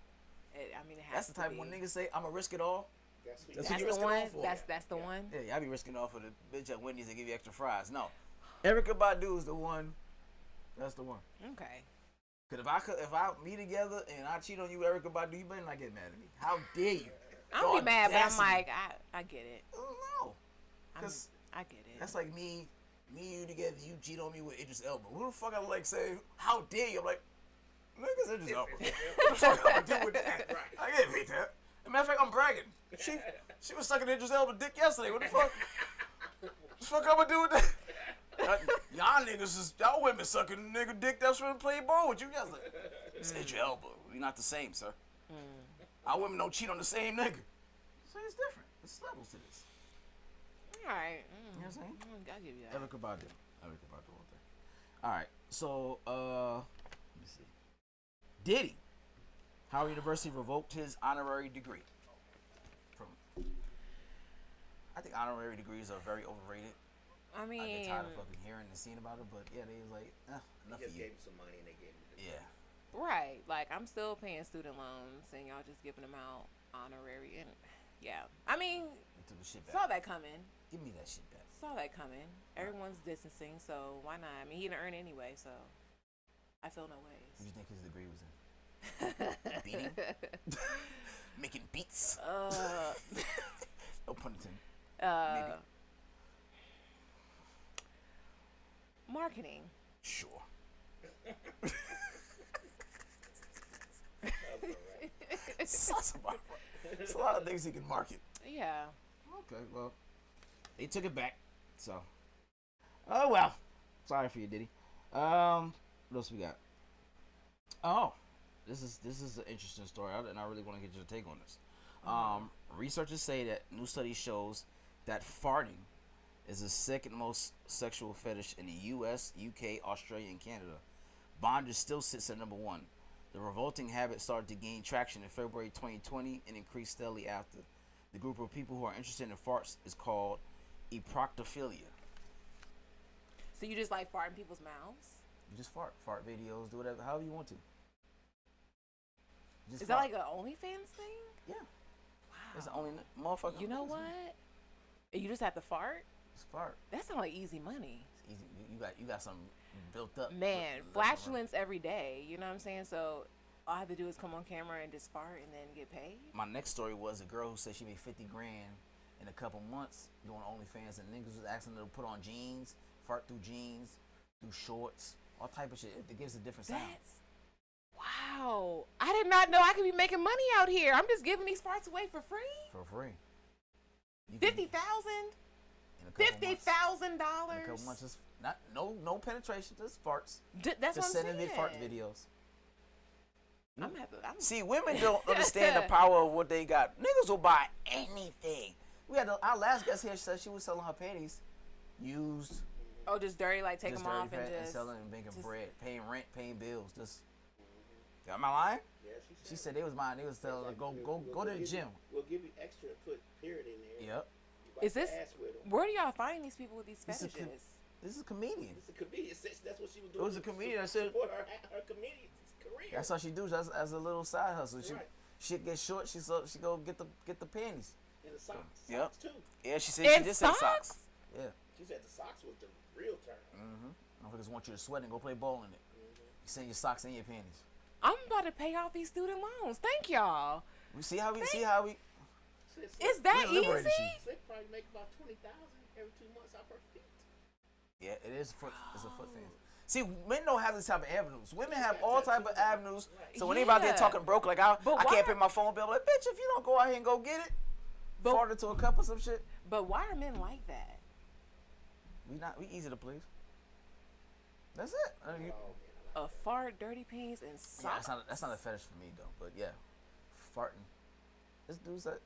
I mean, it has That's the type to when be. niggas say, I'ma risk it all. That's what That's That's you the risking one. all for. That's the one. Yeah, I be risking off for the bitch at Wendy's and give you extra fries. No. Erykah Badu is the one. That's the one. Okay. Cause if I me together and I cheat on you, Erykah Badu, you better not get mad at me. How dare you? I'll be mad, but I'm Audacity. like, I get it. Oh, no. Cause I get it. that's like me and you together. You cheat on me with Idris Elba. Who the fuck I like saying? How dare you? I'm like, niggas Idris Elba. What the fuck I'm gonna do with that? Right. I can't beat that. As a matter of fact, I'm bragging. She was sucking Idris Elba dick yesterday. What the fuck? What the fuck I'm gonna do with that? Y'all niggas is y'all women sucking nigga dick that's for play ball with you yesterday. It's Idris Elba. We not the same, sir. Our women don't cheat on the same nigga. So it's different. It's levels to this. All right. You know what I'm saying? I'll give you that. Erykah Badu. Erykah Badu all day. All right. So let me see. Diddy. Howard University revoked his honorary degree. I think honorary degrees are very overrated. I I mean, get tired of fucking hearing and seeing about it, but yeah, they was like, enough He of just you. gave him some money and they gave him the Yeah. right. Like, I'm still paying student loans, and y'all just giving them out honorary. And yeah, I mean, They took the shit back. saw that coming. Give me that shit back. Saw that coming. Everyone's distancing, so why not? I mean, he didn't earn anyway, so I feel no What do ways. you think his degree was in? Beating? Making beats? No pun intended. Maybe. Marketing. Sure. Sounds about right. There's a lot of things he can market. Yeah. Okay, well, they took it back. So, oh well. Sorry for you, Diddy. What else we got? Oh, this is an interesting story, and I really want to get your take on this. Researchers say that new study shows that farting is the second most sexual fetish in the U.S., U.K., Australia, and Canada. Bondage still sits at #1. The revolting habit started to gain traction in February 2020 and increased steadily after. The group of people who are interested in farts is called eproctophilia. So you just like fart in people's mouths? You just fart videos, do whatever, however you want to. Just Is that fart. like an OnlyFans thing? Yeah, Wow. it's the only motherfucker. You know what? And you just have to fart? Just fart. That sounds like easy money. It's easy. You got something built up. Man, Left and right. flatulence every day. You know what I'm saying? So all I have to do is come on camera and just fart and then get paid? My next story was a girl who said she made $50,000 in a couple months doing OnlyFans, and niggas was asking her to put on jeans, fart through jeans, through shorts, all type of shit. It gives a different sound. Wow. I did not know I could be making money out here. I'm just giving these farts away for free? For free. You can- $50,000? in a couple months. $50,000? In a couple months, just not no penetration, just farts. That's Just what I'm sending saying. me fart videos. I'm gonna have to, See, women don't understand the power of what they got. Niggas will buy anything. We had our last guest here said she was selling her panties used, oh, just dirty, like take just them off dirty and pants, just selling and making just- bread, paying rent, paying bills. Just, am I lying? Yeah, She said they was buying. They was telling her go to the gym. We'll give you extra and put period in there. Yep. You wipe Is this- your ass with 'em. Where do y'all find these people with these This is fetishes? This is a comedian. It's a comedian. That's what she was It doing. was a comedian that said support her comedian career. that's how she do as a little side hustle. She Right. shit gets short. She go get the panties. And the socks. Yep. Socks too. Yeah, she said she And did say socks? socks. Yeah. She said the socks was the real turn. Motherfuckers want you to sweat and go play ball in it. You send your socks and your panties. I'm about to pay off these student loans. Thank y'all. We see how we. Is that easy? Slick probably make about $20,000 every 2 months off her feet. Yeah, it is. It's a foot thing. See, men don't have this type of avenues. Women have all type of avenues. So when they out there talking broke, like I can't pay my phone bill, like bitch, if you don't go out here and go get it, fart into a cup or some shit. But why are men like that? We easy to please. That's it. A fart, dirty penis, and socks. Yeah, that's not a fetish for me though. But yeah, farting. This dude's that.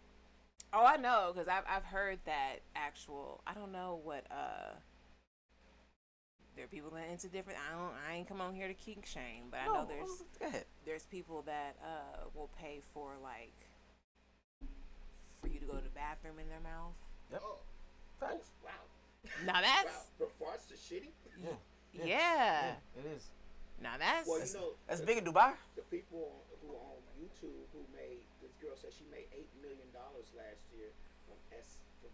Oh, I know, because I've heard that actual. I don't know what. There are people that into different. I ain't come on here to kink shame, but I know there's people that will pay for like for you to go to the bathroom in their mouth. Yep. Oh, facts. Wow. Now that's From farts to shitty? Yeah. It is. Now that's that's big in Dubai. The people who are on YouTube who made this girl said she made $8 million last year from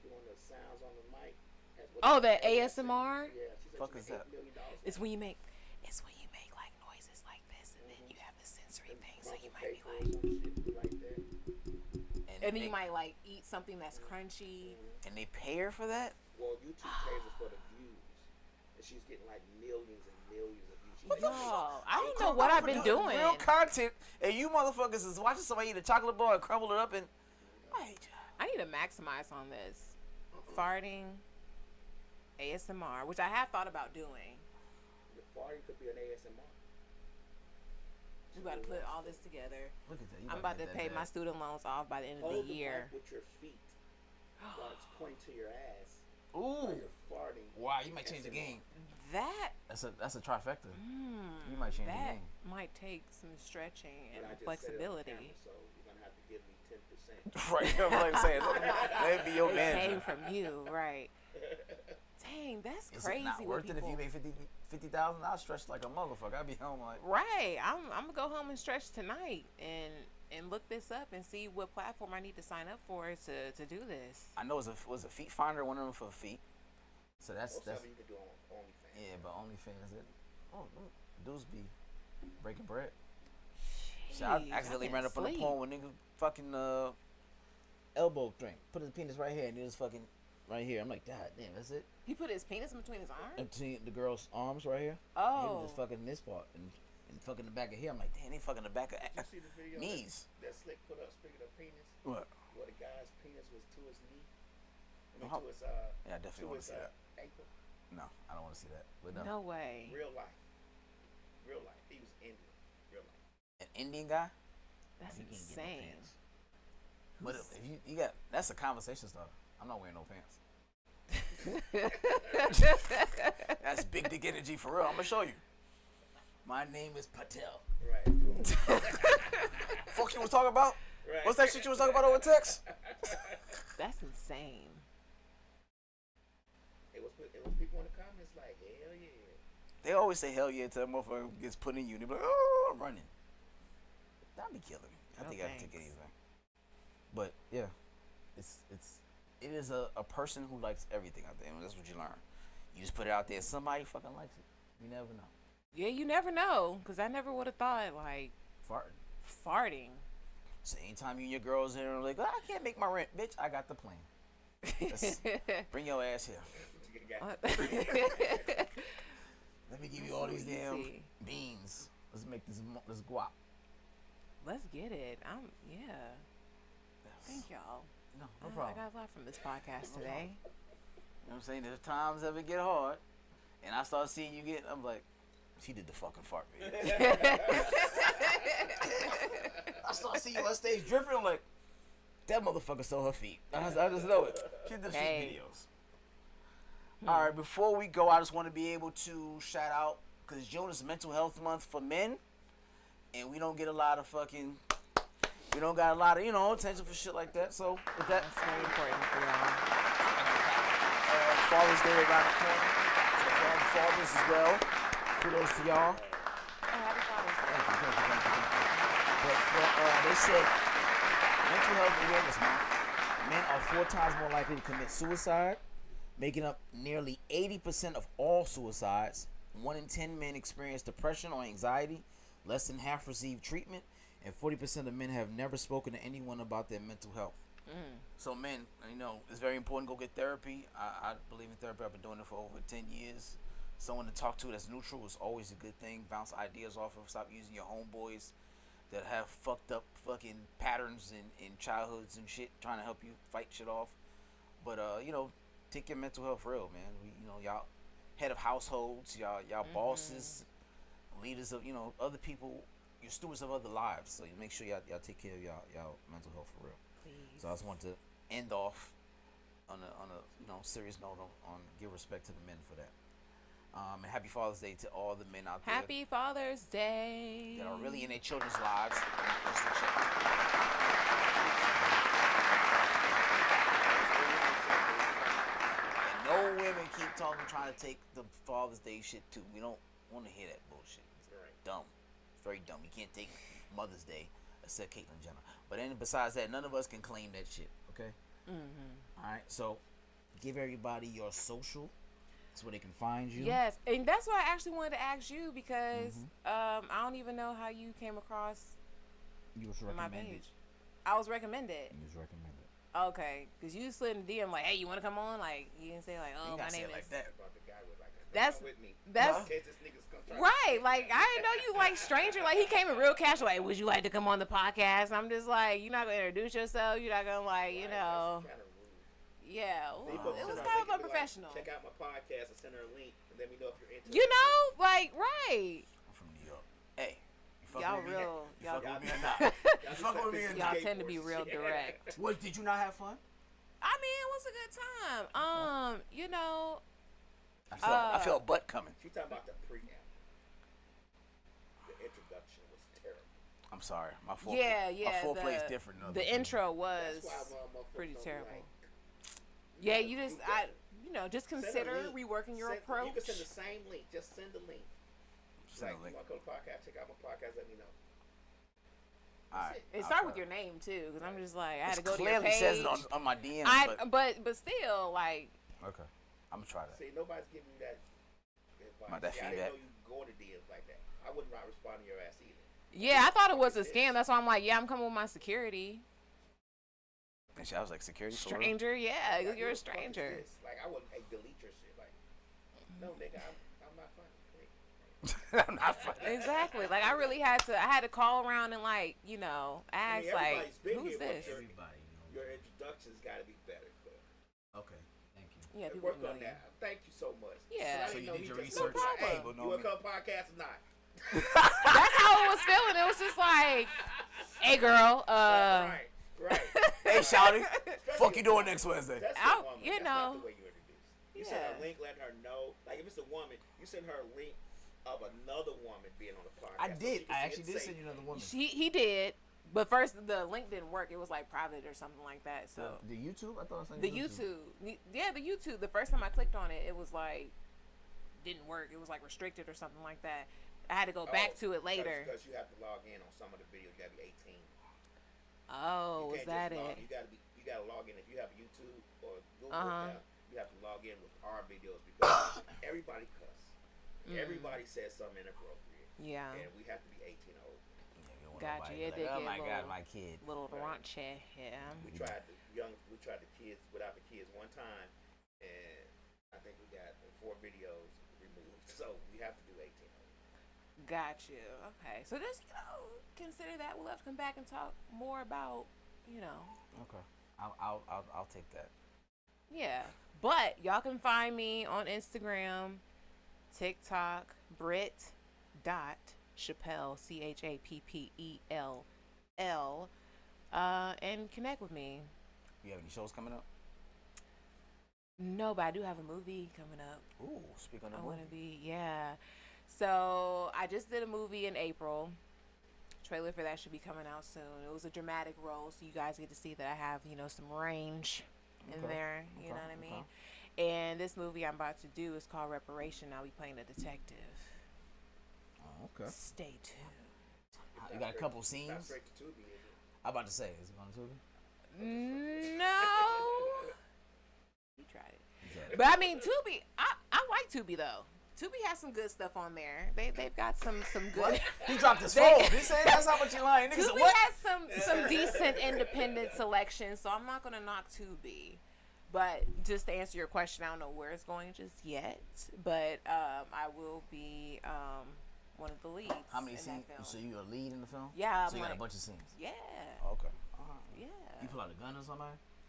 doing the sounds on the mic. That ASMR. Yeah, she said fuck she is made that? $8 million. It's when you make like noises like this, and then you have the sensory thing, so you might be like, like that. and then you might like eat something that's crunchy. And they pay her for that? Well, YouTube pays her for the views, and she's getting like millions and millions of views. Y'all, I don't know what I've been doing. Real content, and you motherfuckers is watching somebody eat a chocolate bar and crumble it up, and I hate y'all. I need to maximize on this. Farting, ASMR, which I have thought about doing. The farting could be an ASMR. We got to put all this together. Look at that. I'm about to pay my student loans off by the end of the year. With your feet, while it's pointing to your ass. Ooh. While you're farting. Wow, you might change the game. That's a trifecta. You might change the that game. might take some stretching and I just flexibility. said it on camera, so you're gonna have to give me 10%. Right, I'm like saying, let me be your It manager. came from you, right? Dang, that's crazy. Is it not worth it if you made $50,000? I'll stretch like a motherfucker. I'll be home like. Right, I'm gonna go home and stretch tonight and look this up and see what platform I need to sign up for to do this. I know it was a feet finder, one of them for feet. So that's something you can do on OnlyFans. Yeah, but OnlyFans dudes be breaking bread. So I accidentally ran up on the porn when nigga fucking elbow drink. Put his penis right here and it was fucking right here. I'm like, God damn, that's it. He put his penis in between his arms? And between the girl's arms right here. Oh. He was just fucking this part and fucking the back of here. I'm like, damn, they fucking the back of Did you see the video knees. That Slick put up, speaking of penis? What? Where the guy's penis was to his knee? I mean, Oh, to his, yeah, I definitely want to see that. ankle. No, I don't want to see that. But No way. Real life. Real life. He was Indian. Real life. An Indian guy? That's You can't get no insane. pants. But if you got, that's a conversation starter. I'm not wearing no pants. That's big dick energy for real. I'm gonna show you. My name is Patel. Right. Fuck you was talking about? Right. What's that shit you was talking about over text? That's insane. It was people in the comments like, hell yeah. They always say hell yeah until a motherfucker gets put in you. They be like, oh, I'm running. That'd be killing me. I think I'd take anything. But yeah, it is a person who likes everything out there. And that's what you learn. You just put it out there. Somebody fucking likes it. You never know. Yeah, you never know. Because I never would have thought, like, farting. So anytime you and your girls here are like, oh, I can't make my rent. Bitch, I got the plan. Bring your ass here. Let me give you all these damn beans. Let's make this guap. Let's get it. Yeah. Thank y'all. No problem. I got a lot from this podcast today. You know what I'm saying? There's times that it get hard, and I start seeing you get. I'm like, she did the fucking fart video. I start seeing you on stage dripping. I'm like, that motherfucker saw her feet. I just know it. She did the feet videos. All right, before we go, I just want to be able to shout out, because June is Mental Health Month for men, and we don't get a lot of fucking. We don't got a lot of, attention for shit like that. So with that, That's very important for y'all. Father's Day around the corner. So for all the fathers as well, kudos to y'all. Happy Father's Day. Thank you. But they said Mental Health Awareness Month. Men are 4 times more likely to commit suicide, making up nearly 80% of all suicides, 1 in 10 men experience depression or anxiety. Less than half receive treatment, and 40% of men have never spoken to anyone about their mental health. So men, it's very important to go get therapy. I believe in therapy. I've been doing it for over 10 years. Someone to talk to that's neutral is always a good thing. Bounce ideas off of. Stop using your homeboys that have fucked up fucking patterns in childhoods and shit, trying to help you fight shit off. But take your mental health real, man. Y'all head of households, y'all bosses, leaders of other people. You're stewards of other lives, so you make sure y'all take care of y'all mental health for real. Please. So I just want to end off on a serious note on give respect to the men for that. And happy Father's Day to all the men out there. Happy Father's Day. That are really in their children's lives, not just the chick. And no women keep trying to take the Father's Day shit too. We don't want to hear that bullshit. It's dumb. It's very dumb. You can't take Mother's Day except Caitlyn Jenner. But then besides that, none of us can claim that shit. Okay. All right. So give everybody your social. That's where they can find you. Yes, and that's why I actually wanted to ask you because I don't even know how you came across my page. I was recommended. You was recommended. Okay, because you slid in the DM like, hey, you want to come on? Like, you didn't say like, oh, my name is. Like that. That's right. Like, I didn't know you like stranger. Like, he came in real casual. Like, would you like to come on the podcast? I'm just like, you're not gonna introduce yourself. You're not gonna like, Yeah, it was kind of unprofessional. Check out my podcast and send her a link, and let me know if you're into it. Right. I'm from New York. Hey, y'all real. You fuck with me or not? You fuck with me or not? Y'all tend to be real direct. What? Did you not have fun? I mean, it was a good time. I feel a butt coming. She talking about the preamble. The introduction was terrible. I'm sorry. My foreplay is different. The intro was pretty terrible. Yeah, you just just consider reworking your approach. You can send the same link. Just send the link. Send a link. You want to go to the podcast? Check out my podcast. Let me know. All right. It started with your name too, because I'm just like I had to go to your clearly page. says it on my DM. But still like. Okay, I'm gonna try that. See, nobody's giving you that advice. That feedback. I didn't know you go to DMs like that. I wouldn't respond to your ass either. Yeah, I thought it was a scam. That's why I'm like, yeah, I'm coming with my security. And I was like, security? Stranger, yeah, you're a stranger. Like, I wouldn't delete your shit. Like, no, nigga, I'm not funny. I'm not funny. Exactly. Like, I had to call around and like, ask who's this? Everybody knows. Your introduction's got to be better. But. Okay, thank you. Yeah, people work on that. Thank you so much. Yeah. So you did your research. Hey, you want to come podcast or not? That's how it was feeling. It was just like, hey, girl. Right. Hey, shouty. Fuck you doing next Wednesday? That's That's not the way you introduce. You send her a link, letting her know. Like if it's a woman, you send her a link of another woman being on the podcast. I did. I actually did send you another woman. He did, but first the link didn't work. It was like private or something like that. So the YouTube, I thought I sent the YouTube. Yeah, the YouTube. The first time I clicked on it, it was like didn't work. It was like restricted or something like that. I had to go back to it later. Because you have to log in on some of the videos. You got to be 18. Oh, was that it? You got to log in if you have YouTube or Google account. You have to log in with our videos because everybody cuss. Everybody says something inappropriate. Yeah. And we have to be 18 or older. Gotcha. It did oh get my God, my kid. Little raunchy. Yeah. We tried the kids without the kids one time, and I think we got 4 videos removed. So we have to do 18 or older. Got you. Okay. So just consider that. We'll have to come back and talk more about Okay. I'll take that. Yeah. But y'all can find me on Instagram, TikTok, Brit.Chappelle, CHAPPELL, and connect with me. You have any shows coming up? No, but I do have a movie coming up. Ooh, speaking of I movie. want to be, yeah. So I just did a movie in April. Trailer for that should be coming out soon. It was a dramatic role, so you guys get to see that I have, some range in there. You know what I mean? And this movie I'm about to do is called Reparation. I'll be playing a detective. Oh, okay. Stay tuned. You got a couple scenes? Not straight to Tubi, is it? I'm about to say, is it on Tubi? No. You tried it. But I mean, Tubi, I like Tubi though. Tubi has some good stuff on there. They've got some good. What? He dropped his phone. He said that's how much you lying. Niggas said, Tubi what? has some decent independent selections, so I'm not gonna knock Tubi. But just to answer your question, I don't know where it's going just yet. But I will be one of the leads. How many in scenes? that film. So you're a lead in the film? Yeah. So you got a bunch of scenes? Yeah. Oh, okay. Yeah. You pull out a gun or something?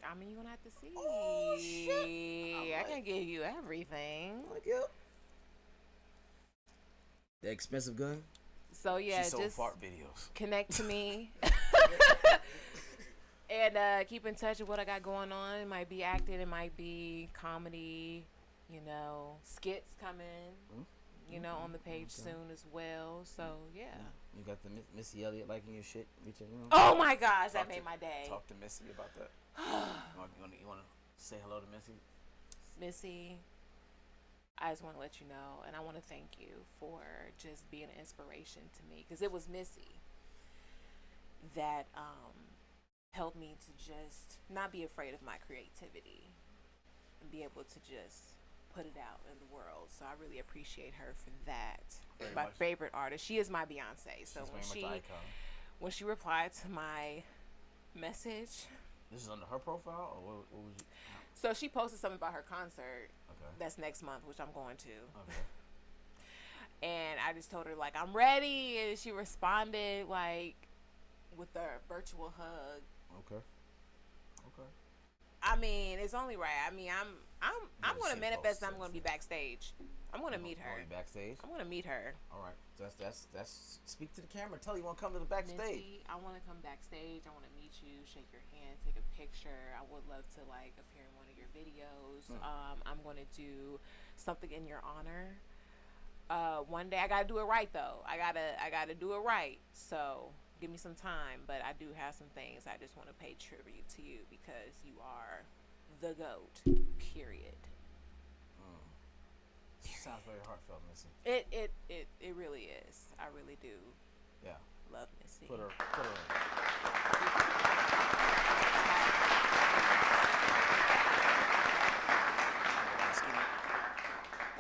I mean, you're gonna have to see. Oh, shit. I can give you everything. Like, yep. The expensive gun? So yeah, she sold just fart videos. connect to me. And keep in touch with what I got going on. It might be acting, it might be comedy, skits coming, on the page soon as well. So, yeah. You got the Missy Elliott liking your shit? Oh my gosh, that made my day. Talk to Missy about that. You want to say hello to Missy? Missy, I just want to let you know, and I want to thank you for just being an inspiration to me. Because it was Missy that helped me to just not be afraid of my creativity and be able to just put it out in the world. So I really appreciate her for that. Very my much. Favorite artist. She is my Beyonce. So when she replied to my message, this is under her profile, or what was you? So she posted something about her concert. Okay. That's next month, which I'm going to. Okay. And I just told her like I'm ready, and she responded like with a virtual hug. Okay. I mean, it's only right. I mean, I'm going to manifest. I'm going to be back. backstage. I'm going to meet her. You backstage? I'm going to meet her. All right. That's speak to the camera. Tell her you want to come to the backstage. Missy, I want to come backstage. I want to meet you, shake your hand, take a picture. I would love to like appear in one of your videos. I'm going to do something in your honor. One day I got to do it right though. I got to do it right. So give me some time, but I do have some things I just want to pay tribute to you because you are the GOAT, period. Sounds very heartfelt, Missy. It really is. I really do. Yeah. Love Missy. Put her in.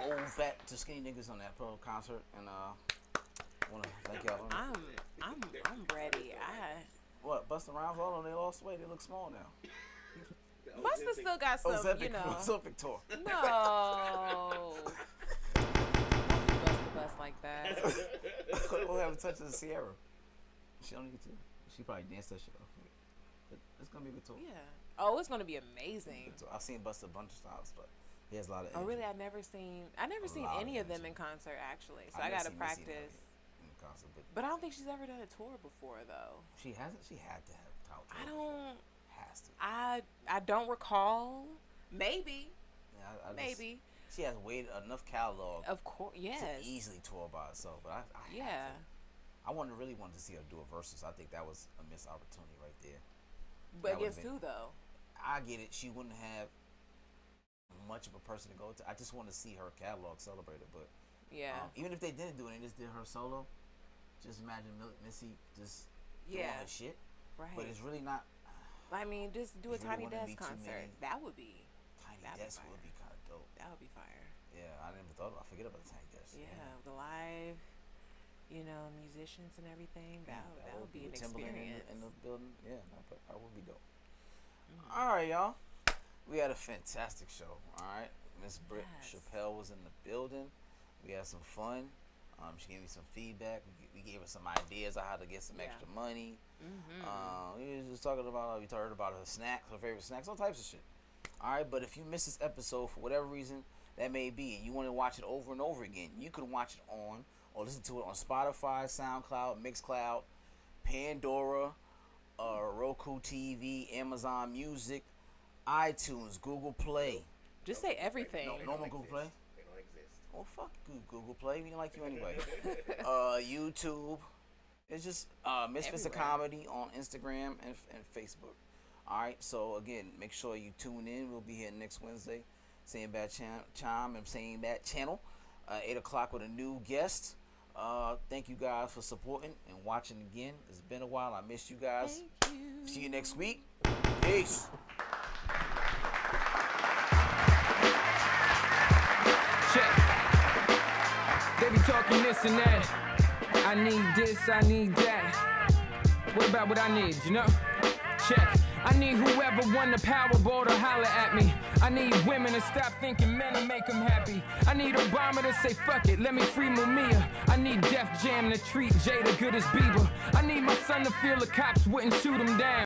Old fat to skinny niggas on that pro concert, and wanna thank y'all. I'm ready. What, Busta Rhymes? All they lost weight. They look small now. Busta still got some, Ozempic tour. No. Bust the bus like that. We'll have a touch of the Sierra. She don't need to. She probably danced that shit off. But it's gonna be a good tour. Yeah. Oh, it's gonna be amazing. I've seen Busta a bunch of times, but he has a lot of. Oh, really? I've never seen any of them in concert actually. So I gotta practice. Concert, but I don't think she's ever done a tour before though. She hasn't. She had to have a tour. I don't. Has to. I don't recall. Maybe. Yeah, maybe. She has waited enough catalog. Of course, yes. To easily tour by herself, but I really wanted to see her do a versus. I think that was a missed opportunity right there. But against who though? I get it. She wouldn't have much of a person to go to. I just want to see her catalog celebrated, but yeah. Even if they didn't do it, they just did her solo. Just imagine Missy just doing her shit. Right. But it's really not. I mean, just do a Tiny Desk concert. That would be. Tiny Desk would be kind of dope. That would be fire. Yeah, I never thought about. I forget about the Tiny Desk. Yeah, the live, musicians and everything. That would be an experience. In the building, yeah, that would be dope. All right, y'all. We had a fantastic show. All right, Miss Britt Chappelle was in the building. We had some fun. She gave me some feedback. We gave her some ideas on how to get some extra money. We was just talking about. We heard about her snacks, her favorite snacks, all types of shit. All right, but if you missed this episode for whatever reason that may be, and you want to watch it over and over again, you can watch it on or listen to it on Spotify, SoundCloud, Mixcloud, Pandora, Roku TV, Amazon Music, iTunes, Google Play. Just say everything. No more Google Play. Well, fuck Google Play. We don't like you anyway. YouTube. It's just Misfits of Comedy on Instagram and Facebook. All right. So again, make sure you tune in. We'll be here next Wednesday, same bad chime and same bad channel, 8 o'clock with a new guest. Thank you guys for supporting and watching again. It's been a while. I missed you guys. Thank you. See you next week. Peace. Check. and this and that. I need this, I need that. What about what I need, you know? Check. I need whoever won the Powerball to holler at me. I need women to stop thinking men will make them happy. I need Obama to say fuck it, let me free Mumia. I need Def Jam to treat Jada good as Bieber. I need my son to feel the cops wouldn't shoot him down.